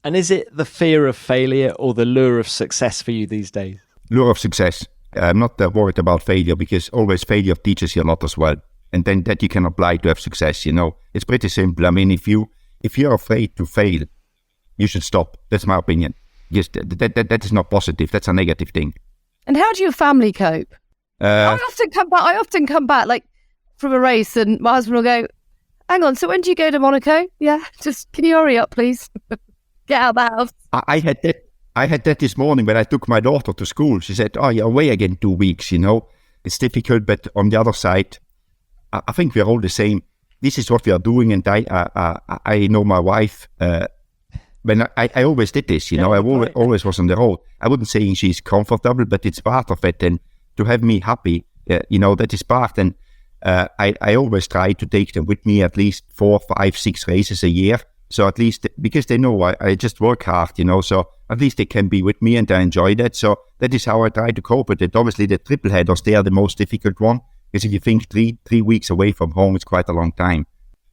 And is it the fear of failure or the lure of success for you these days? Lure of success. I'm not worried about failure, because always failure teaches you a lot as well. And then that you can apply to have success, you know. It's pretty simple. I mean, if you're afraid to fail, you should stop. That's my opinion. Yes, that is not positive. That's a negative thing. And how do your family cope? I often come back like from a race, and my husband will go, "Hang on, so when do you go to Monaco? Yeah, just can you hurry up, please? Get out of the house." I had that this morning when I took my daughter to school. She said, "Oh, you're away again 2 weeks, you know. It's difficult, but on the other side, I think we're all the same. This is what we are doing." And I know my wife, when I always did this, you know, I always was on the road. I wouldn't say she's comfortable, but it's part of it. And to have me happy, you know, that is part. And I always try to take them with me at least 4, 5, 6 races a year. So at least, because they know I just work hard, you know, so at least they can be with me and I enjoy that. So that is how I try to cope with it. Obviously, the triple headers, they are the most difficult one, because if you think three weeks away from home, it's quite a long time.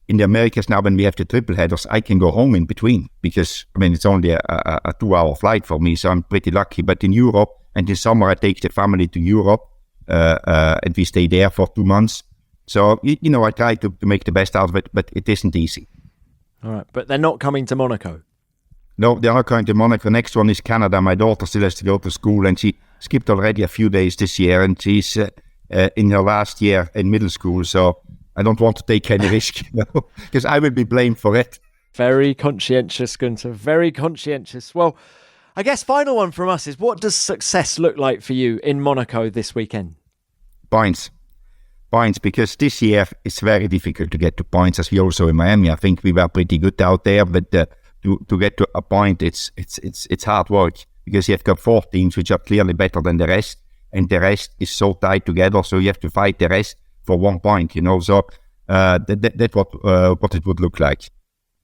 In the Americas now, when we have the triple headers, I can go home in between, because, I mean, it's only a 2-hour flight for me, so I'm pretty lucky. But in Europe, and in summer, I take the family to Europe, and we stay there for 2 months. So, you know, I try to make the best out of it, but it isn't easy. All right, but they're not coming to Monaco? No, they're not coming to Monaco. Next one is Canada. My daughter still has to go to school, and she skipped already a few days this year, and she's in her last year in middle school, so I don't want to take any risk, you know, because I will be blamed for it. Very conscientious, Guenther, very conscientious. Well, I guess final one from us is, what does success look like for you in Monaco this weekend? Points, because this year it's very difficult to get to points, as we also in Miami. I think we were pretty good out there, but to get to a point, it's hard work, because you have got 4 teams which are clearly better than the rest, and the rest is so tied together, so you have to fight the rest for 1 point, you know. So that's what it would look like.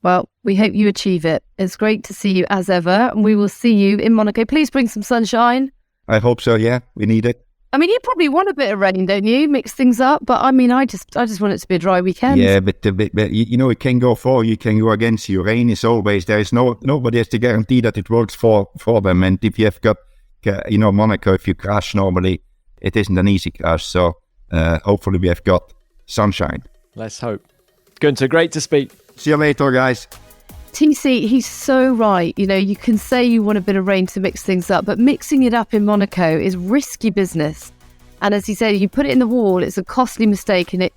Well, we hope you achieve it. It's great to see you as ever, and we will see you in Monaco. Please bring some sunshine. I hope so, yeah. We need it. I mean, you probably want a bit of rain, don't you? Mix things up. But I mean, I just want it to be a dry weekend. Yeah, but you know, it can go for you, can go against you. Rain is always, there is nobody has to guarantee that it works for them. And if you have got, you know, Monaco, if you crash normally, it isn't an easy crash. So hopefully we have got sunshine. Let's hope. Guenther, great to speak. See you later, guys. TC, he's so right. You know, you can say you want a bit of rain to mix things up, but mixing it up in Monaco is risky business. And as he said, you put it in the wall, it's a costly mistake, and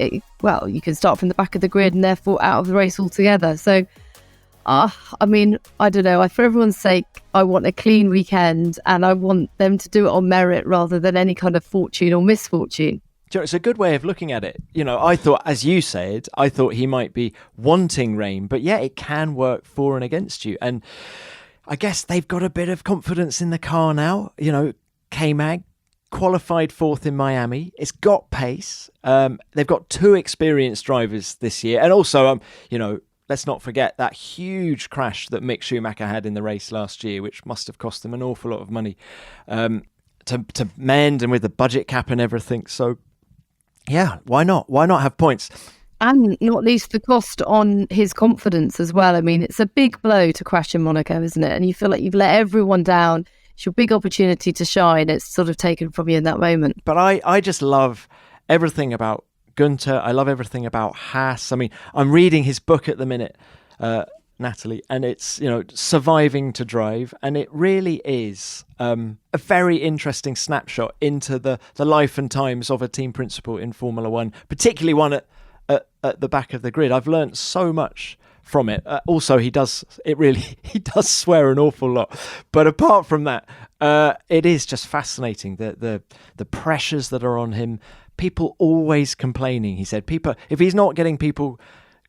well, you can start from the back of the grid and therefore out of the race altogether. So, I mean, I don't know. For everyone's sake, I want a clean weekend, and I want them to do it on merit rather than any kind of fortune or misfortune. It's a good way of looking at it. You know, I thought, as you said, I thought he might be wanting rain, but yeah, it can work for and against you. And I guess they've got a bit of confidence in the car now. You know, K-Mag qualified 4th in Miami. It's got pace. They've got 2 experienced drivers this year. And also, you know, let's not forget that huge crash that Mick Schumacher had in the race last year, which must have cost them an awful lot of money to mend, and with the budget cap and everything. So, yeah, why not? Why not have points? And not least the cost on his confidence as well. I mean, it's a big blow to crash in Monaco, isn't it? And you feel like you've let everyone down it's your big opportunity to shine. It's sort of taken from you in that moment. But I just love everything about Guenther. I love everything about Haas. I mean, I'm reading his book at the minute, Natalie, and it's, Surviving to Drive, and it really is a very interesting snapshot into the life and times of a team principal in Formula One, particularly one at the back of the grid. I've learned so much from it. Also, he does swear an awful lot, but apart from that, it is just fascinating the pressures that are on him. People always complaining. He said, if he's not getting people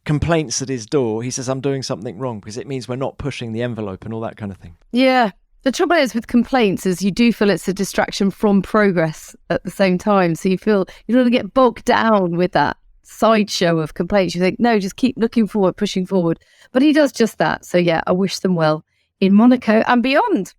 complaints at his door, he says, I'm doing something wrong, because it means we're not pushing the envelope and all that kind of thing. Yeah. The trouble is with complaints is you do feel it's a distraction from progress at the same time. So you feel you don't want to get bogged down with that sideshow of complaints. You think, no, just keep looking forward, pushing forward. But he does just that. So yeah, I wish them well in Monaco and beyond.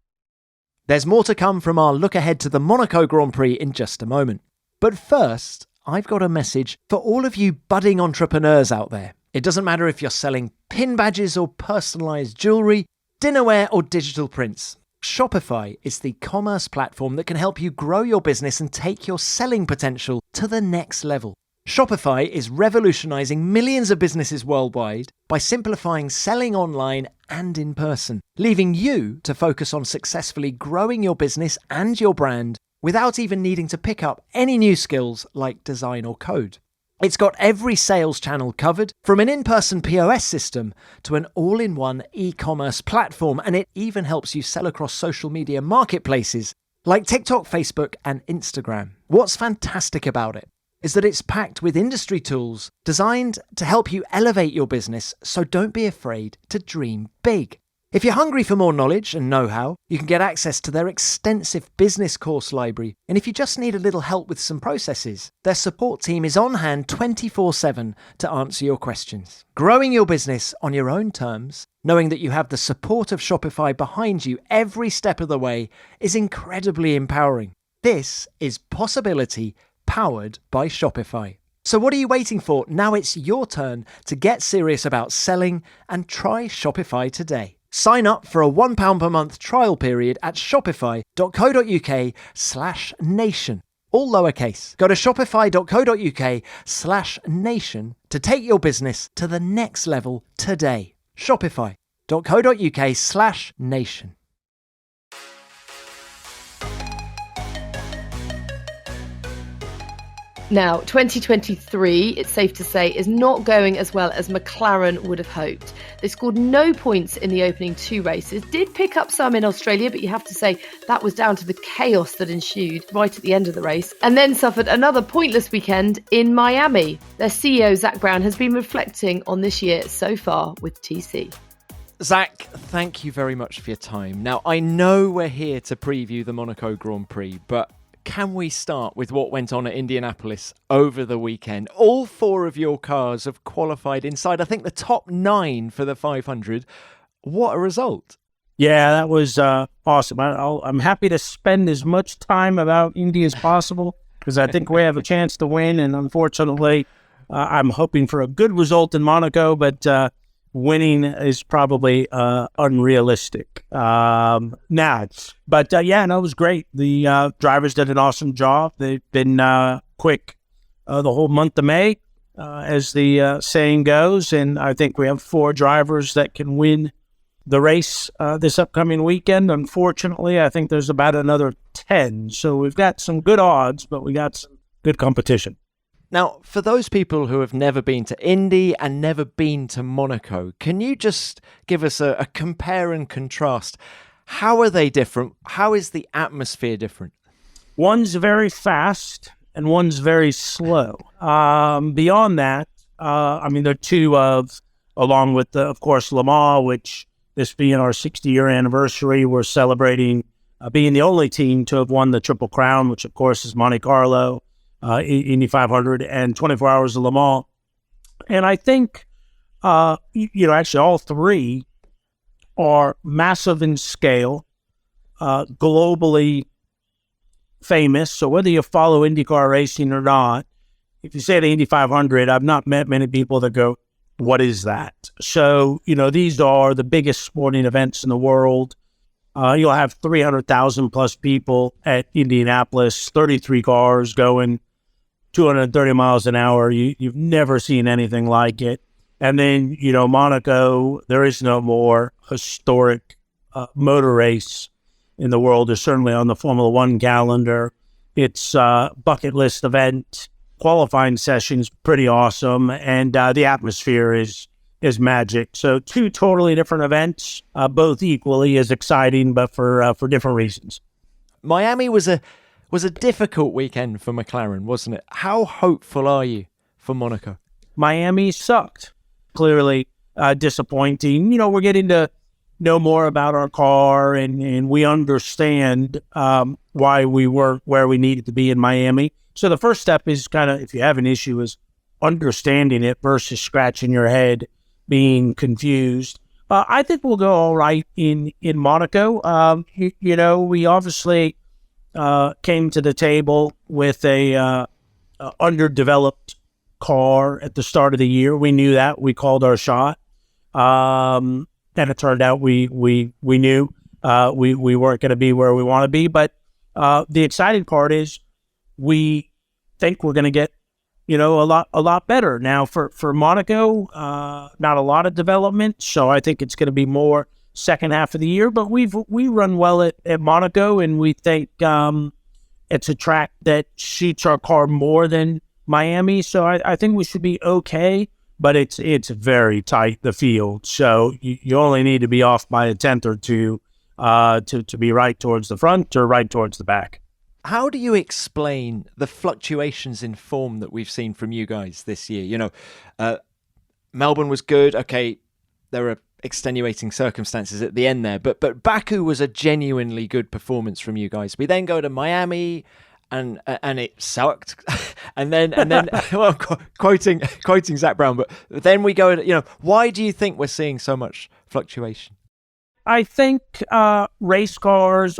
There's more to come from our look ahead to the Monaco Grand Prix in just a moment. But first, I've got a message for all of you budding entrepreneurs out there. It doesn't matter if you're selling pin badges or personalised jewellery, dinnerware or digital prints. Shopify is the commerce platform that can help you grow your business and take your selling potential to the next level. Shopify is revolutionising millions of businesses worldwide by simplifying selling online and in person, leaving you to focus on successfully growing your business and your brand without even needing to pick up any new skills like design or code. It's got every sales channel covered, from an in-person POS system to an all-in-one e-commerce platform, and it even helps you sell across social media marketplaces like TikTok, Facebook, and Instagram. What's fantastic about it is that it's packed with industry tools designed to help you elevate your business, so don't be afraid to dream big. If you're hungry for more knowledge and know-how, you can get access to their extensive business course library. And if you just need a little help with some processes, their support team is on hand 24/7 to answer your questions. Growing your business on your own terms, knowing that you have the support of Shopify behind you every step of the way, is incredibly empowering. This is Possibility powered by Shopify. So what are you waiting for? Now it's your turn to get serious about selling and try Shopify today. Sign up for a £1 per month trial period at shopify.co.uk/nation. All lowercase. Go to shopify.co.uk/nation to take your business to the next level today. Shopify.co.uk/nation. Now, 2023, it's safe to say, is not going as well as McLaren would have hoped. They scored no points in the opening two races, did pick up some in Australia, but you have to say that was down to the chaos that ensued right at the end of the race, and then suffered another pointless weekend in Miami. Their CEO, Zak Brown, has been reflecting on this year so far with TC. Zak, thank you very much for your time. Now, I know we're here to preview the Monaco Grand Prix, but can we start with what went on at Indianapolis over the weekend? All four of your cars have qualified inside, I think, the top 9 for the 500. What a result. Yeah, that was awesome. I'm happy to spend as much time about Indy as possible because I think we have a chance to win. And unfortunately, I'm hoping for a good result in Monaco, but winning is probably unrealistic now. But it was great. The drivers did an awesome job. They've been quick the whole month of May, as the saying goes. And I think we have 4 drivers that can win the race this upcoming weekend. Unfortunately, I think there's about another 10. So we've got some good odds, but we got some good competition. Now, for those people who have never been to Indy and never been to Monaco, can you just give us a compare and contrast? How are they different? How is the atmosphere different? One's very fast and one's very slow. Beyond that, they're two of, along with, of course, Le Mans, which this being our 60-year anniversary, we're celebrating being the only team to have won the Triple Crown, which, of course, is Monte Carlo, Indy 500, and 24 Hours of Le Mans. And I think, actually all 3 are massive in scale, globally famous. So whether you follow IndyCar racing or not, if you say the Indy 500, I've not met many people that go, what is that? So, these are the biggest sporting events in the world. You'll have 300,000 plus people at Indianapolis, 33 cars going 230 miles an hour. You've never seen anything like it. And then, Monaco, there is no more historic motor race in the world. Is certainly on the Formula One calendar. It's a bucket list event. Qualifying session's pretty awesome, and the atmosphere is magic. So 2 totally different events, both equally as exciting, but for different reasons. Miami was a difficult weekend for McLaren, wasn't it? How hopeful are you for Monaco? Miami sucked. Clearly disappointing. We're getting to know more about our car, and we understand why we weren't where we needed to be in Miami. So the first step is kind of, if you have an issue, is understanding it versus scratching your head, being confused. I think we'll go all right in Monaco. We obviously came to the table with a underdeveloped car at the start of the year. We knew that. We called our shot. And it turned out we knew we weren't going to be where we want to be. But the exciting part is we think we're going to get, a lot better. Now for Monaco, not a lot of development, so I think it's going to be more second half of the year. But we run well at Monaco, and we think it's a track that suits our car more than Miami. So I think we should be okay. But it's very tight, the field. So you only need to be off by a tenth or two to be right towards the front or right towards the back. How do you explain the fluctuations in form that we've seen from you guys this year? Melbourne was good. Okay, there were extenuating circumstances at the end there, but Baku was a genuinely good performance from you guys. We then go to Miami, and it sucked, and then well, quoting Zak Brown, but then we go. Why do you think we're seeing so much fluctuation? I think race cars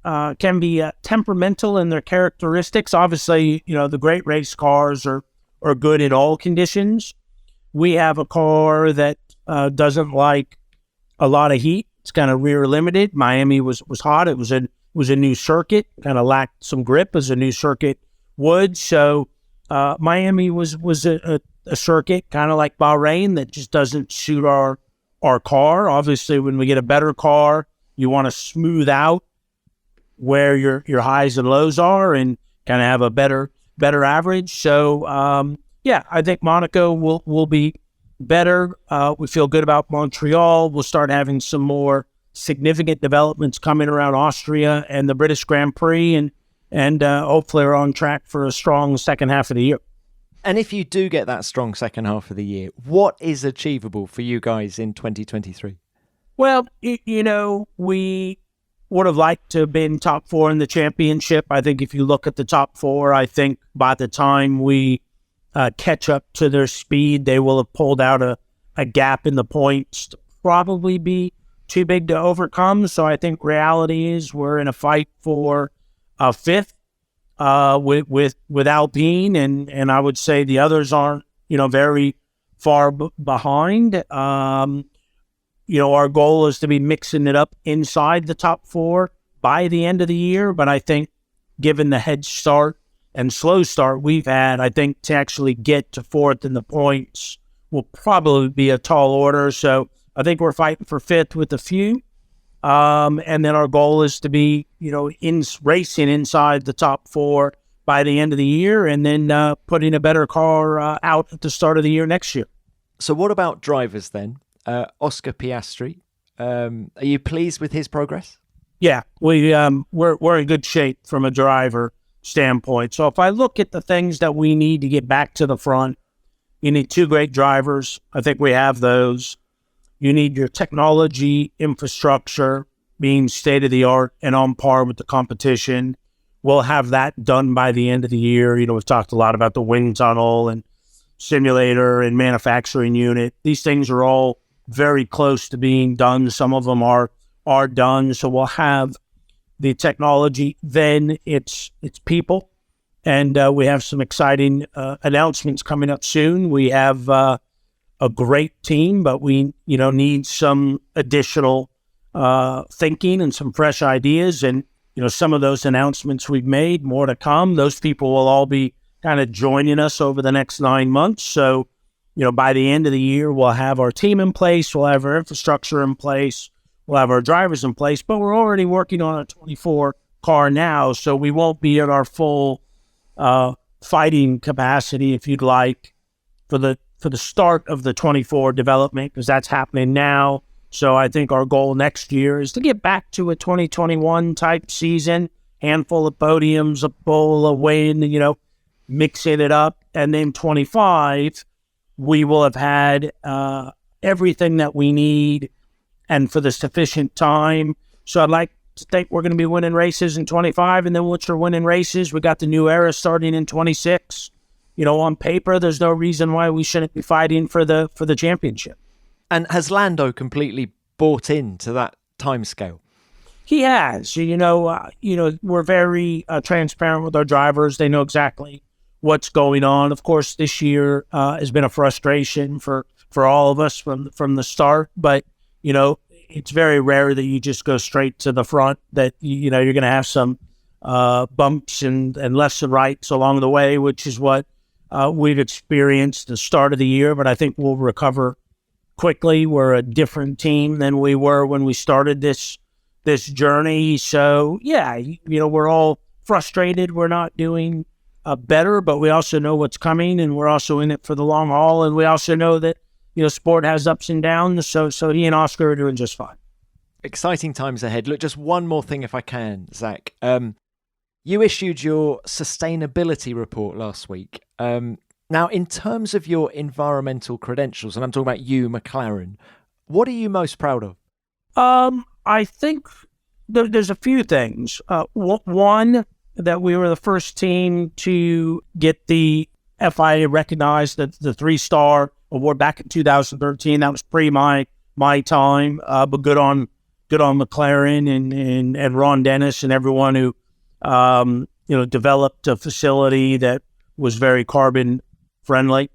can be temperamental in their characteristics. Obviously, the great race cars are good in all conditions. We have a car that doesn't like a lot of heat. It's kind of rear limited. Miami was hot. It was a new circuit, kind of lacked some grip as a new circuit would. So Miami was a circuit kind of like Bahrain that just doesn't suit our car. Obviously, when we get a better car, you want to smooth out where your highs and lows are and kind of have a better average. So I think Monaco will be better. We feel good about Montreal. We'll start having some more significant developments coming around Austria and the British Grand Prix, and hopefully we're on track for a strong second half of the year. And if you do get that strong second half of the year, what is achievable for you guys in 2023? Well, we would have liked to have been top 4 in the championship. I think if you look at the top 4, I think by the time we catch up to their speed, they will have pulled out a gap in the points to probably be too big to overcome. So I think reality is we're in a fight for a 5th with Alpine, and I would say the others aren't very far behind. Our goal is to be mixing it up inside the top 4 by the end of the year. But I think given the head start and slow start we've had, I think to actually get to 4th in the points will probably be a tall order. So I think we're fighting for 5th with a few. And then our goal is to be, racing inside the top 4 by the end of the year, and then putting a better car out at the start of the year next year. So what about drivers then? Oscar Piastri, are you pleased with his progress? Yeah, we're in good shape from a driver standpoint. So if I look at the things that we need to get back to the front, you need 2 great drivers. I think we have those. You need your technology infrastructure being state-of-the-art and on par with the competition. We'll have that done by the end of the year. We've talked a lot about the wind tunnel and simulator and manufacturing unit. These things are all very close to being done. Some of them are done. So we'll have the technology. Then it's people. And we have some exciting announcements coming up soon. We have a great team, but we need some additional thinking and some fresh ideas. And, some of those announcements we've made, more to come. Those people will all be kind of joining us over the next 9 months. So, by the end of the year, we'll have our team in place. We'll have our infrastructure in place. We'll have our drivers in place. But we're already working on a 24 car now. So we won't be at our full fighting capacity, if you'd like, for the start of the 24 development, because that's happening now. So I think our goal next year is to get back to a 2021 type season, handful of podiums, a bowl, a win, mixing it up. And then 25, we will have had everything that we need and for the sufficient time. So I'd like to think we're going to be winning races in 25. And then once we're winning races, we got the new era starting in 26. On paper, there's no reason why we shouldn't be fighting for the championship. And has Lando completely bought into that timescale? He has. We're very transparent with our drivers. They know exactly what's going on. Of course, this year has been a frustration for all of us from the start. But, it's very rare that you just go straight to the front, that, you're going to have some bumps and lefts and rights along the way, which is what we've experienced at the start of the year. But I think we'll recover quickly. We're a different team than we were when we started this journey. So yeah, we're all frustrated. We're not doing better, but we also know what's coming, and we're also in it for the long haul. And we also know that sport has ups and downs. So he and Oscar are doing just fine. Exciting times ahead. Look, just one more thing, if I can, Zak. You issued your sustainability report last week. Now, in terms of your environmental credentials, and I'm talking about you, McLaren, what are you most proud of? I think there's a few things. One, that we were the first team to get the FIA recognized the 3-star award back in 2013. That was pre my time, but good on McLaren and Ron Dennis and everyone who developed a facility that was very carbon friendly.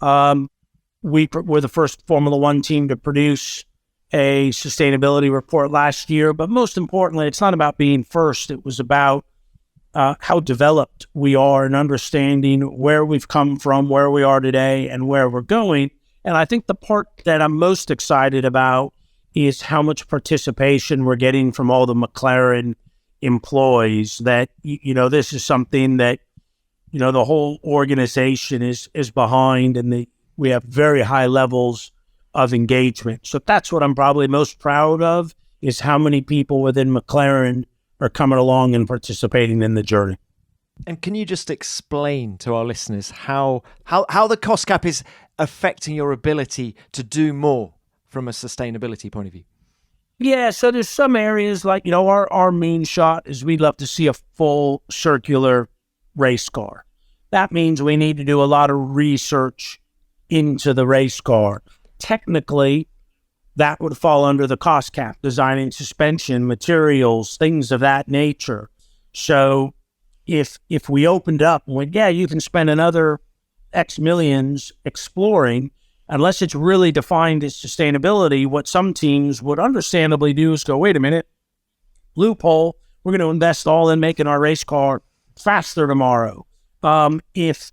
We were the first Formula One team to produce a sustainability report last year, but most importantly, it's not about being first. It was about how developed we are and understanding where we've come from, where we are today, and where we're going. And I think the part that I'm most excited about is how much participation we're getting from all the McLaren employees. That, this is something that, the whole organization is behind, and we have very high levels of engagement. So that's what I'm probably most proud of, is how many people within McLaren are coming along and participating in the journey. And can you just explain to our listeners how the cost cap is affecting your ability to do more from a sustainability point of view? Yeah, so there's some areas like, our main shot is we'd love to see a full circular race car. That means we need to do a lot of research into the race car. Technically, that would fall under the cost cap, designing suspension, materials, things of that nature. So if we opened up and went, yeah, you can spend another X millions exploring, unless it's really defined as sustainability, what some teams would understandably do is go, wait a minute, loophole, we're going to invest all in making our race car faster tomorrow. If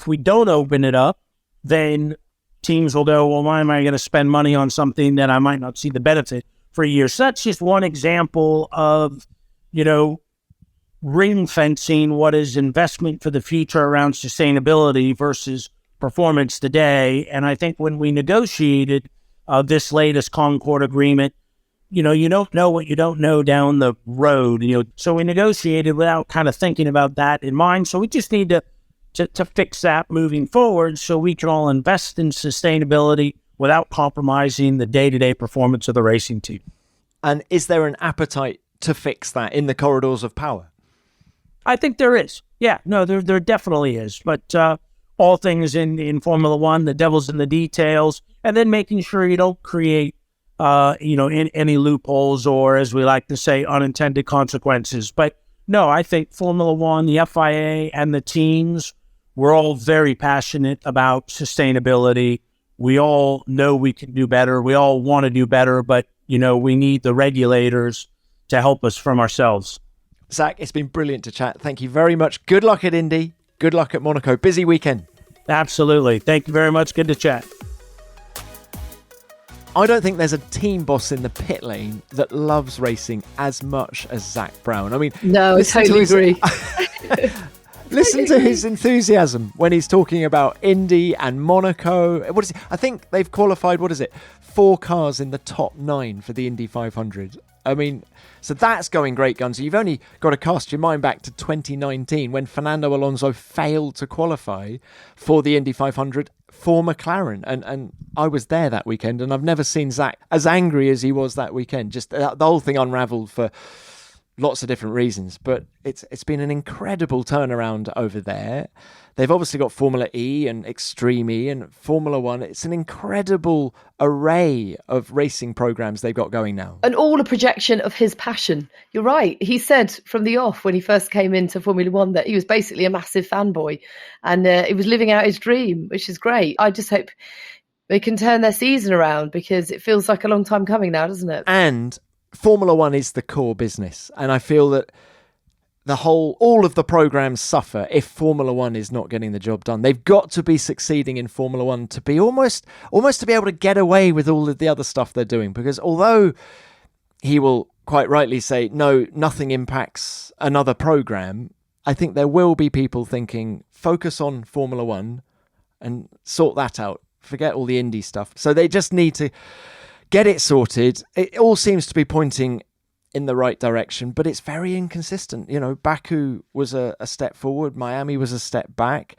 we don't open it up, then teams will go, well, why am I going to spend money on something that I might not see the benefit for a year? So that's just one example of, ring fencing what is investment for the future around sustainability versus performance today. And I think when we negotiated this latest Concord agreement, you don't know what you don't know down the road. So we negotiated without kind of thinking about that in mind. So we just need to fix that moving forward, so we can all invest in sustainability without compromising the day-to-day performance of the racing team. And is there an appetite to fix that in the corridors of power? I think there is. Yeah, no, there definitely is. But all things in Formula One, the devil's in the details, and then making sure you don't create, any loopholes or, as we like to say, unintended consequences. But no, I think Formula One, the FIA, and the teams, we're all very passionate about sustainability. We all know we can do better. We all want to do better, but we need the regulators to help us from ourselves. Zak, it's been brilliant to chat. Thank you very much. Good luck at Indy. Good luck at Monaco. Busy weekend. Absolutely. Thank you very much. Good to chat. I don't think there's a team boss in the pit lane that loves racing as much as Zak Brown. I mean, no, I totally agree. Listen to his enthusiasm when he's talking about Indy and Monaco. What is it? I think they've qualified, 4 cars in the top 9 for the Indy 500. I mean, so that's going great guns. You've only got to cast your mind back to 2019 when Fernando Alonso failed to qualify for the Indy 500 for McLaren. And I was there that weekend, and I've never seen Zak as angry as he was that weekend. Just the whole thing unraveled for lots of different reasons, but it's been an incredible turnaround over there. They've obviously got Formula E and Extreme E and Formula One. It's an incredible array of racing programs they've got going now. And all a projection of his passion. You're right. He said from the off when he first came into Formula One that he was basically a massive fanboy, and he was living out his dream, which is great. I just hope they can turn their season around, because it feels like a long time coming now, doesn't it? And Formula One is the core business, and I feel that all of the programs suffer if Formula One is not getting the job done. They've got to be succeeding in Formula One to be almost to be able to get away with all of the other stuff they're doing, because although he will quite rightly say, no, nothing impacts another program, I think there will be people thinking, focus on Formula One and sort that out. Forget all the Indy stuff. So they just need to get it sorted. It all seems to be pointing in the right direction, but it's very inconsistent. Baku was a step forward. Miami was a step back.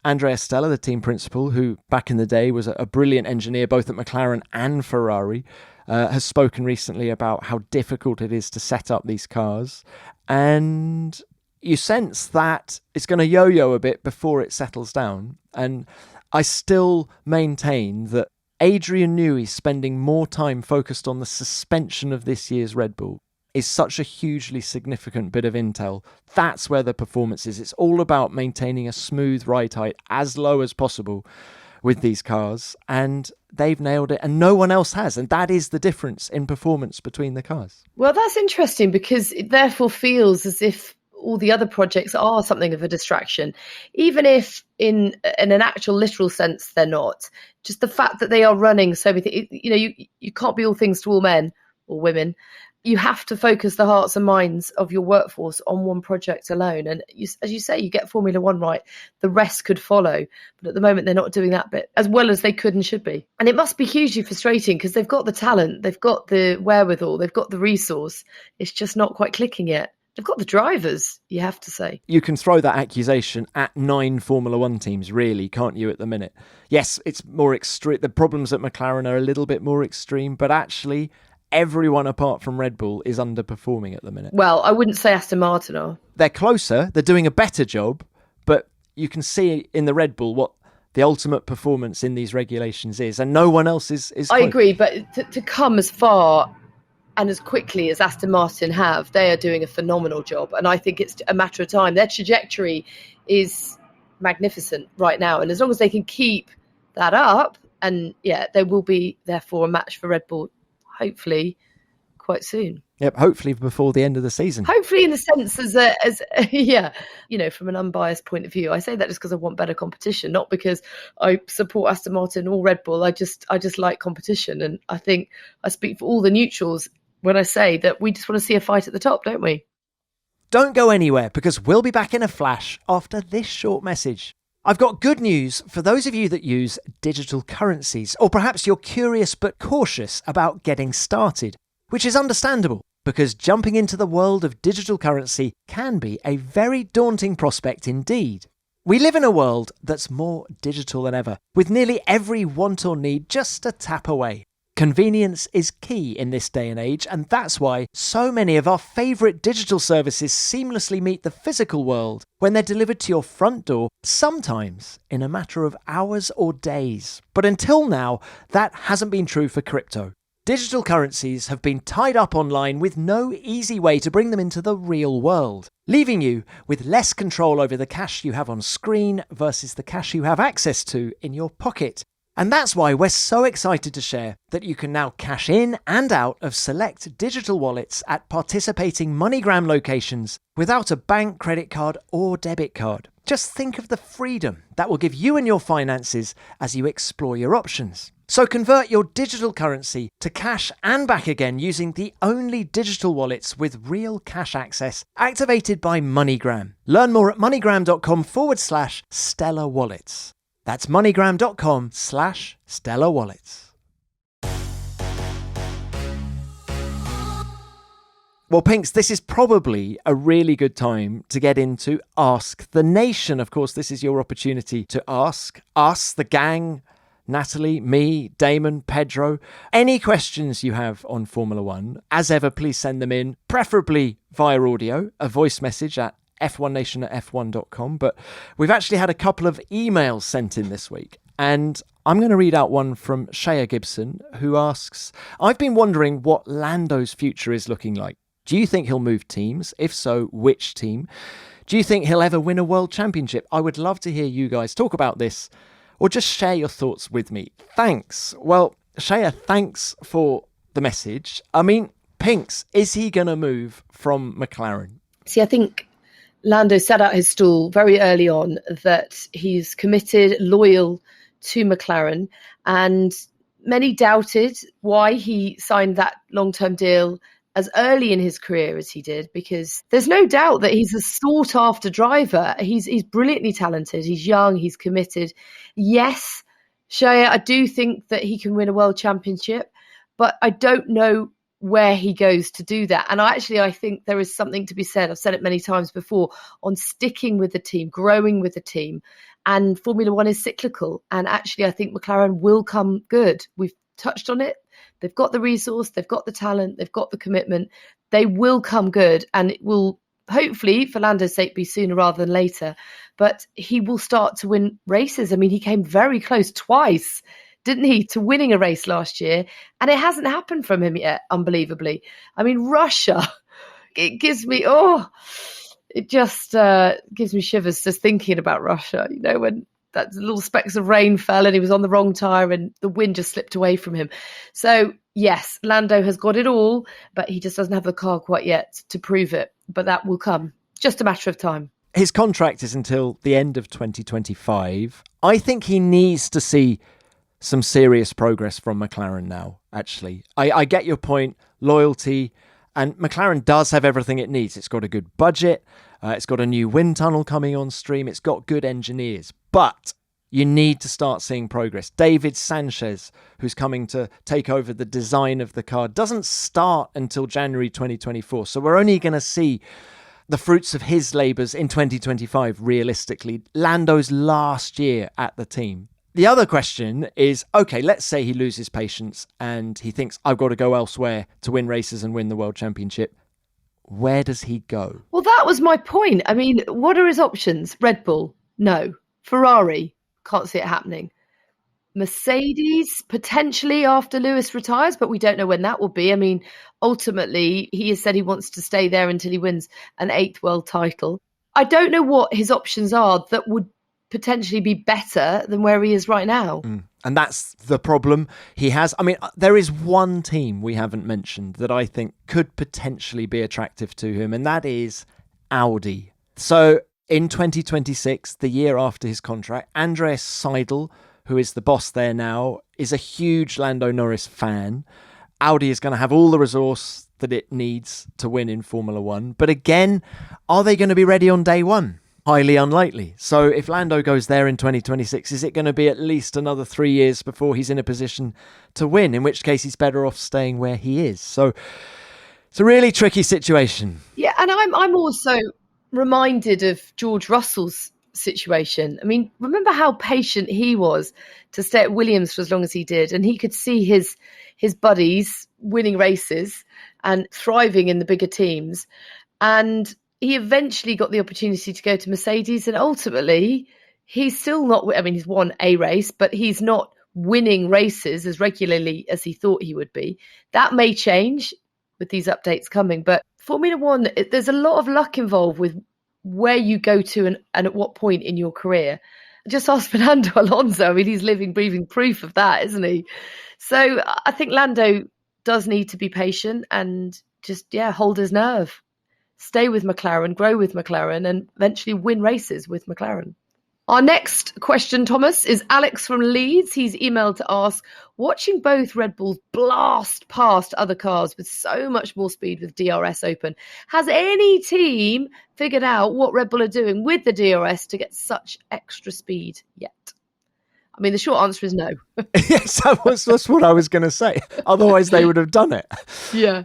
Andrea Stella, the team principal, who back in the day was a brilliant engineer both at McLaren and Ferrari, has spoken recently about how difficult it is to set up these cars. And you sense that it's going to yo-yo a bit before it settles down. And I still maintain that Adrian Newey spending more time focused on the suspension of this year's Red Bull is such a hugely significant bit of intel. That's where the performance is. It's all about maintaining a smooth ride height as low as possible with these cars, and they've nailed it, and no one else has, and that is the difference in performance between the cars. Well, that's interesting, because it therefore feels as if all the other projects are something of a distraction, even if in an actual literal sense they're not. Just the fact that they are running so many, you can't be all things to all men or women. You have to focus the hearts and minds of your workforce on one project alone. And as you say, you get Formula One right, the rest could follow. But at the moment, they're not doing that bit as well as they could and should be. And it must be hugely frustrating, because they've got the talent, they've got the wherewithal, they've got the resource. It's just not quite clicking yet. They've got the drivers, you have to say. You can throw that accusation at 9 Formula One teams, really, can't you, at the minute? Yes, it's more extreme. The problems at McLaren are a little bit more extreme, but actually everyone apart from Red Bull is underperforming at the minute. Well, I wouldn't say Aston Martin are. They're closer, they're doing a better job, but you can see in the Red Bull what the ultimate performance in these regulations is, and no one else is I agree, but to come as far and as quickly as Aston Martin have, they are doing a phenomenal job, and I think it's a matter of time. Their trajectory is magnificent right now, and as long as they can keep that up, and they will be therefore a match for Red Bull, hopefully quite soon. Yep, hopefully before the end of the season. Hopefully, in the sense from an unbiased point of view. I say that just because I want better competition, not because I support Aston Martin or Red Bull. I just like competition, and I think I speak for all the neutrals when I say that we just want to see a fight at the top, don't we? Don't go anywhere, because we'll be back in a flash after this short message. I've got good news for those of you that use digital currencies, or perhaps you're curious but cautious about getting started, which is understandable, because jumping into the world of digital currency can be a very daunting prospect indeed. We live in a world that's more digital than ever, with nearly every want or need just a tap away. Convenience is key in this day and age, and that's why so many of our favourite digital services seamlessly meet the physical world when they're delivered to your front door, sometimes in a matter of hours or days. But until now, that hasn't been true for crypto. Digital currencies have been tied up online with no easy way to bring them into the real world, leaving you with less control over the cash you have on screen versus the cash you have access to in your pocket. And that's why we're so excited to share that you can now cash in and out of select digital wallets at participating MoneyGram locations without a bank, credit card or debit card. Just think of the freedom that will give you and your finances as you explore your options. So convert your digital currency to cash and back again using the only digital wallets with real cash access activated by MoneyGram. Learn more at moneygram.com/Stellar Wallets. That's moneygram.com/Stellar Wallets. Well, Pinks, this is probably a really good time to get into Ask the Nation. Of course, this is your opportunity to ask us, the gang, Natalie, me, Damon, Pedro, any questions you have on Formula One. As ever, please send them in, preferably via audio, a voice message at f1nation@f1.com. But we've actually had a couple of emails sent in this week. And I'm going to read out one from Shea Gibson, who asks, I've been wondering what Lando's future is looking like. Do you think he'll move teams? If so, which team? Do you think he'll ever win a world championship? I would love to hear you guys talk about this or just share your thoughts with me. Thanks. Well, Shea, thanks for the message. I mean, Pinks, is he going to move from McLaren? See, I think Lando set out his stall very early on that he's committed, loyal to McLaren, and many doubted why he signed that long-term deal as early in his career as he did, because there's no doubt that he's a sought-after driver. He's brilliantly talented. He's young. He's committed. Yes, Shea, I do think that he can win a world championship, but I don't know where he goes to do that. And I think there is something to be said, I've said it many times before, on sticking with the team, growing with the team. And Formula One is cyclical. And actually, I think McLaren will come good. We've touched on it. They've got the resource, they've got the talent, they've got the commitment. They will come good, and it will hopefully, for Lando's sake, be sooner rather than later. But he will start to win races. I mean, he came very close twice, didn't he, to winning a race last year? And it hasn't happened from him yet, unbelievably. I mean, Russia, it gives me, it just gives me shivers just thinking about Russia, you know, when that little specks of rain fell and he was on the wrong tyre and the wind just slipped away from him. So, yes, Lando has got it all, but he just doesn't have the car quite yet to prove it. But that will come. Just a matter of time. His contract is until the end of 2025. I think he needs to see some serious progress from McLaren now, actually. I get your point, loyalty, and McLaren does have everything it needs. It's got a good budget. It's got a new wind tunnel coming on stream. It's got good engineers. But you need to start seeing progress. David Sanchez, who's coming to take over the design of the car, doesn't start until January 2024. So we're only going to see the fruits of his labours in 2025, realistically. Lando's last year at the team. The other question is, okay, let's say he loses patience and he thinks, I've got to go elsewhere to win races and win the World Championship. Where does he go? Well, that was my point. I mean, what are his options? Red Bull? No. Ferrari? Can't see it happening. Mercedes? Potentially after Lewis retires, but we don't know when that will be. I mean, ultimately, he has said he wants to stay there until he wins an 8th world title. I don't know what his options are that would potentially be better than where he is right now. And that's the problem he has. I mean, there is one team we haven't mentioned that I think could potentially be attractive to him, and that is Audi. So in 2026, the year after his contract, Andreas Seidel, who is the boss there now, is a huge Lando Norris fan. Audi is going to have all the resource that it needs to win in Formula One. But again, are they going to be ready on day one? Highly unlikely. So if Lando goes there in 2026, is it going to be at least another 3 years before he's in a position to win? In which case he's better off staying where he is. So it's a really tricky situation. Yeah, and I'm also reminded of George Russell's situation. I mean, remember how patient he was to stay at Williams for as long as he did, and he could see his buddies winning races and thriving in the bigger teams. And he eventually got the opportunity to go to Mercedes, and ultimately he's still not, I mean, he's won a race, but he's not winning races as regularly as he thought he would be. That may change with these updates coming, but Formula One, there's a lot of luck involved with where you go to and at what point in your career. Just ask Fernando Alonso. I mean, he's living, breathing proof of that, isn't he? So I think Lando does need to be patient and just, hold his nerve. Stay with McLaren, grow with McLaren, and eventually win races with McLaren. Our next question, Thomas, is Alex from Leeds. He's emailed to ask, watching both Red Bulls blast past other cars with so much more speed with DRS open, has any team figured out what Red Bull are doing with the DRS to get such extra speed yet? I mean, the short answer is no. Yes, that's what I was going to say. Otherwise, they would have done it. Yeah.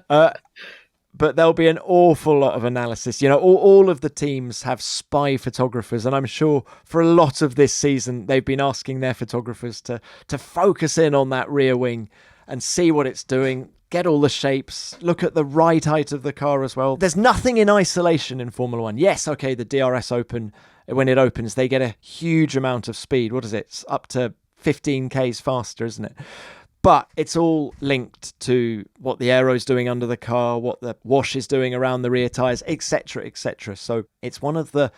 But there'll be an awful lot of analysis. All of the teams have spy photographers, and I'm sure for a lot of this season, they've been asking their photographers to focus in on that rear wing and see what it's doing, get all the shapes, look at the ride height of the car as well. There's nothing in isolation in Formula One. Yes, okay, the DRS open, when it opens, they get a huge amount of speed. What is it? It's up to 15 Ks faster, isn't it? But it's all linked to what the aero's doing under the car, what the wash is doing around the rear tyres, etc., etc. So it's one of the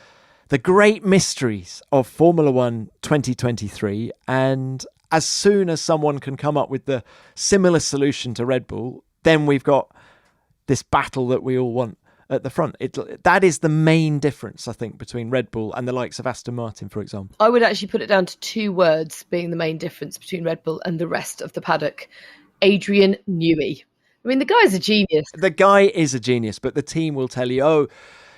great mysteries of Formula One 2023. And as soon as someone can come up with the similar solution to Red Bull, then we've got this battle that we all want at the front. That is the main difference, I think, between Red Bull and the likes of Aston Martin, for example. I would actually put it down to two words being the main difference between Red Bull and the rest of the paddock. Adrian Newey. I mean, the guy's a genius. The guy is a genius, but the team will tell you,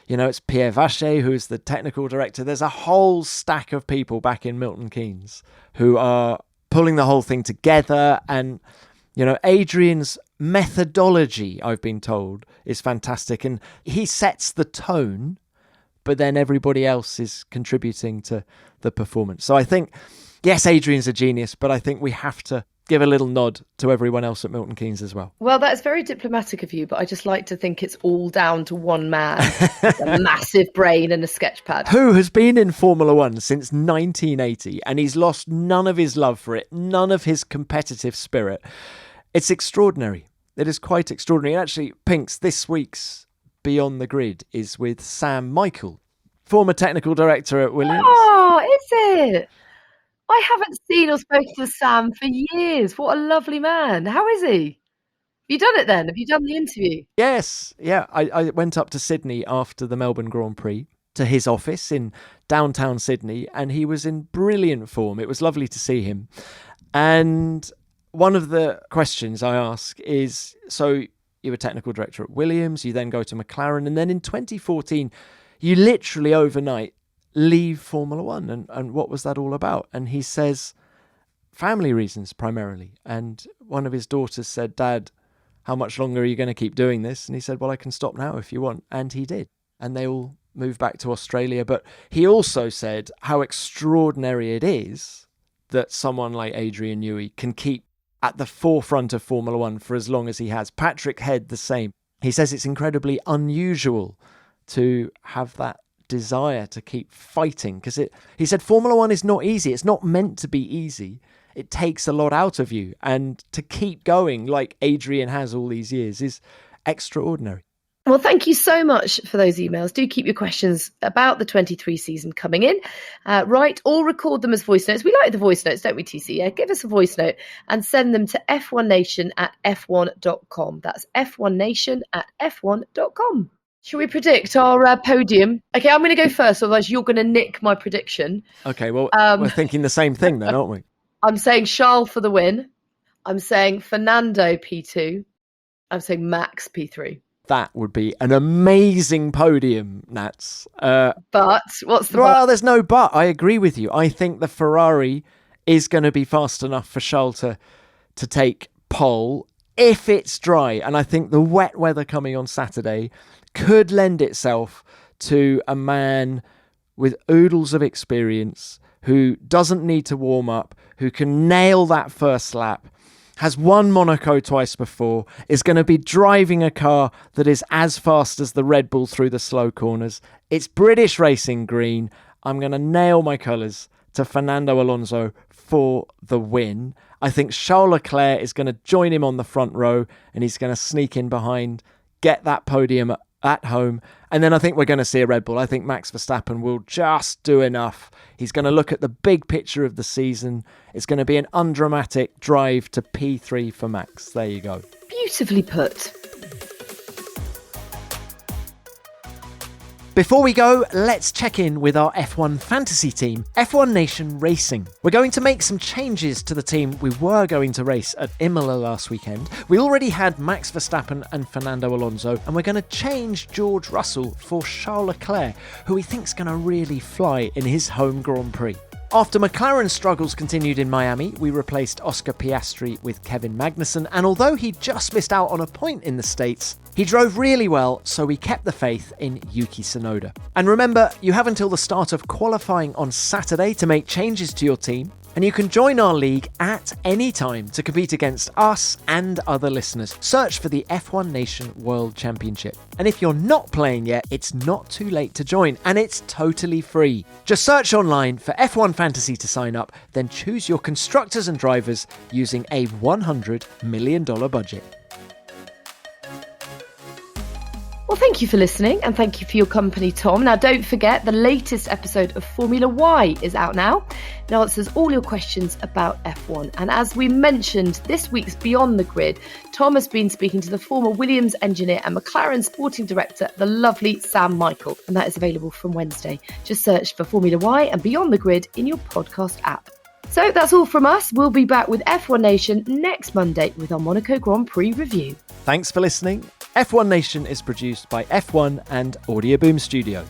it's Pierre Vacher, who's the technical director. There's a whole stack of people back in Milton Keynes who are pulling the whole thing together. And, Adrian's methodology, I've been told, is fantastic. And he sets the tone, but then everybody else is contributing to the performance. So I think, yes, Adrian's a genius, but I think we have to give a little nod to everyone else at Milton Keynes as well. Well, that's very diplomatic of you, but I just like to think it's all down to one man, a massive brain and a sketch pad. Who has been in Formula One since 1980, and he's lost none of his love for it, none of his competitive spirit. It's extraordinary. It is quite extraordinary. And actually, Pinks, this week's Beyond the Grid is with Sam Michael, former technical director at Williams. Oh, is it? I haven't seen or spoken to Sam for years. What a lovely man. How is he? Have you done it then? Have you done the interview? Yes. Yeah. I went up to Sydney after the Melbourne Grand Prix to his office in downtown Sydney, and he was in brilliant form. It was lovely to see him. And one of the questions I ask is, so you were technical director at Williams, you then go to McLaren, and then in 2014, you literally overnight leave Formula One. And what was that all about? And he says, family reasons primarily. And one of his daughters said, Dad, how much longer are you going to keep doing this? And he said, well, I can stop now if you want. And he did. And they all moved back to Australia. But he also said how extraordinary it is that someone like Adrian Newey can keep at the forefront of Formula One for as long as he has. Patrick Head, the same. He says it's incredibly unusual to have that desire to keep fighting, because he said Formula One is not easy. It's not meant to be easy. It takes a lot out of you, and to keep going like Adrian has all these years is extraordinary. Well, thank you so much for those emails. Do keep your questions about the 23 season coming in. Write or record them as voice notes. We like the voice notes, don't we, TC? Yeah, give us a voice note and send them to f1nation@f1.com. That's f1nation@f1.com. Shall we predict our podium? Okay, I'm going to go first, otherwise you're going to nick my prediction. Okay, well, we're thinking the same thing then, aren't we? I'm saying Charles for the win. I'm saying Fernando P2. I'm saying Max P3. That would be an amazing podium, Nats. But what's the Well, there's no but. I agree with you. I think the Ferrari is going to be fast enough for Charles to take pole if it's dry. And I think the wet weather coming on Saturday could lend itself to a man with oodles of experience who doesn't need to warm up, who can nail that first lap, has won Monaco twice before, is going to be driving a car that is as fast as the Red Bull through the slow corners. It's British racing green. I'm going to nail my colours to Fernando Alonso for the win. I think Charles Leclerc is going to join him on the front row, and he's going to sneak in behind, get that podium at home. And then I think we're going to see a Red Bull. I think Max Verstappen will just do enough. He's going to look at the big picture of the season. It's going to be an undramatic drive to P3 for Max. There you go. Beautifully put. Before we go, let's check in with our F1 fantasy team, F1 Nation Racing. We're going to make some changes to the team we were going to race at Imola last weekend. We already had Max Verstappen and Fernando Alonso, and we're going to change George Russell for Charles Leclerc, who we think's going to really fly in his home Grand Prix. After McLaren's struggles continued in Miami, we replaced Oscar Piastri with Kevin Magnussen, and although he just missed out on a point in the States, he drove really well, so we kept the faith in Yuki Tsunoda. And remember, you have until the start of qualifying on Saturday to make changes to your team, and you can join our league at any time to compete against us and other listeners. Search for the F1 Nation World Championship. And if you're not playing yet, it's not too late to join, and it's totally free. Just search online for F1 Fantasy to sign up, then choose your constructors and drivers using a $100 million budget. Well, thank you for listening, and thank you for your company, Tom. Now, don't forget, the latest episode of Formula Y is out now. It answers all your questions about F1. And as we mentioned, this week's Beyond the Grid, Tom has been speaking to the former Williams engineer and McLaren sporting director, the lovely Sam Michael. And that is available from Wednesday. Just search for Formula Y and Beyond the Grid in your podcast app. So that's all from us. We'll be back with F1 Nation next Monday with our Monaco Grand Prix review. Thanks for listening. F1 Nation is produced by F1 and Audio Boom Studios.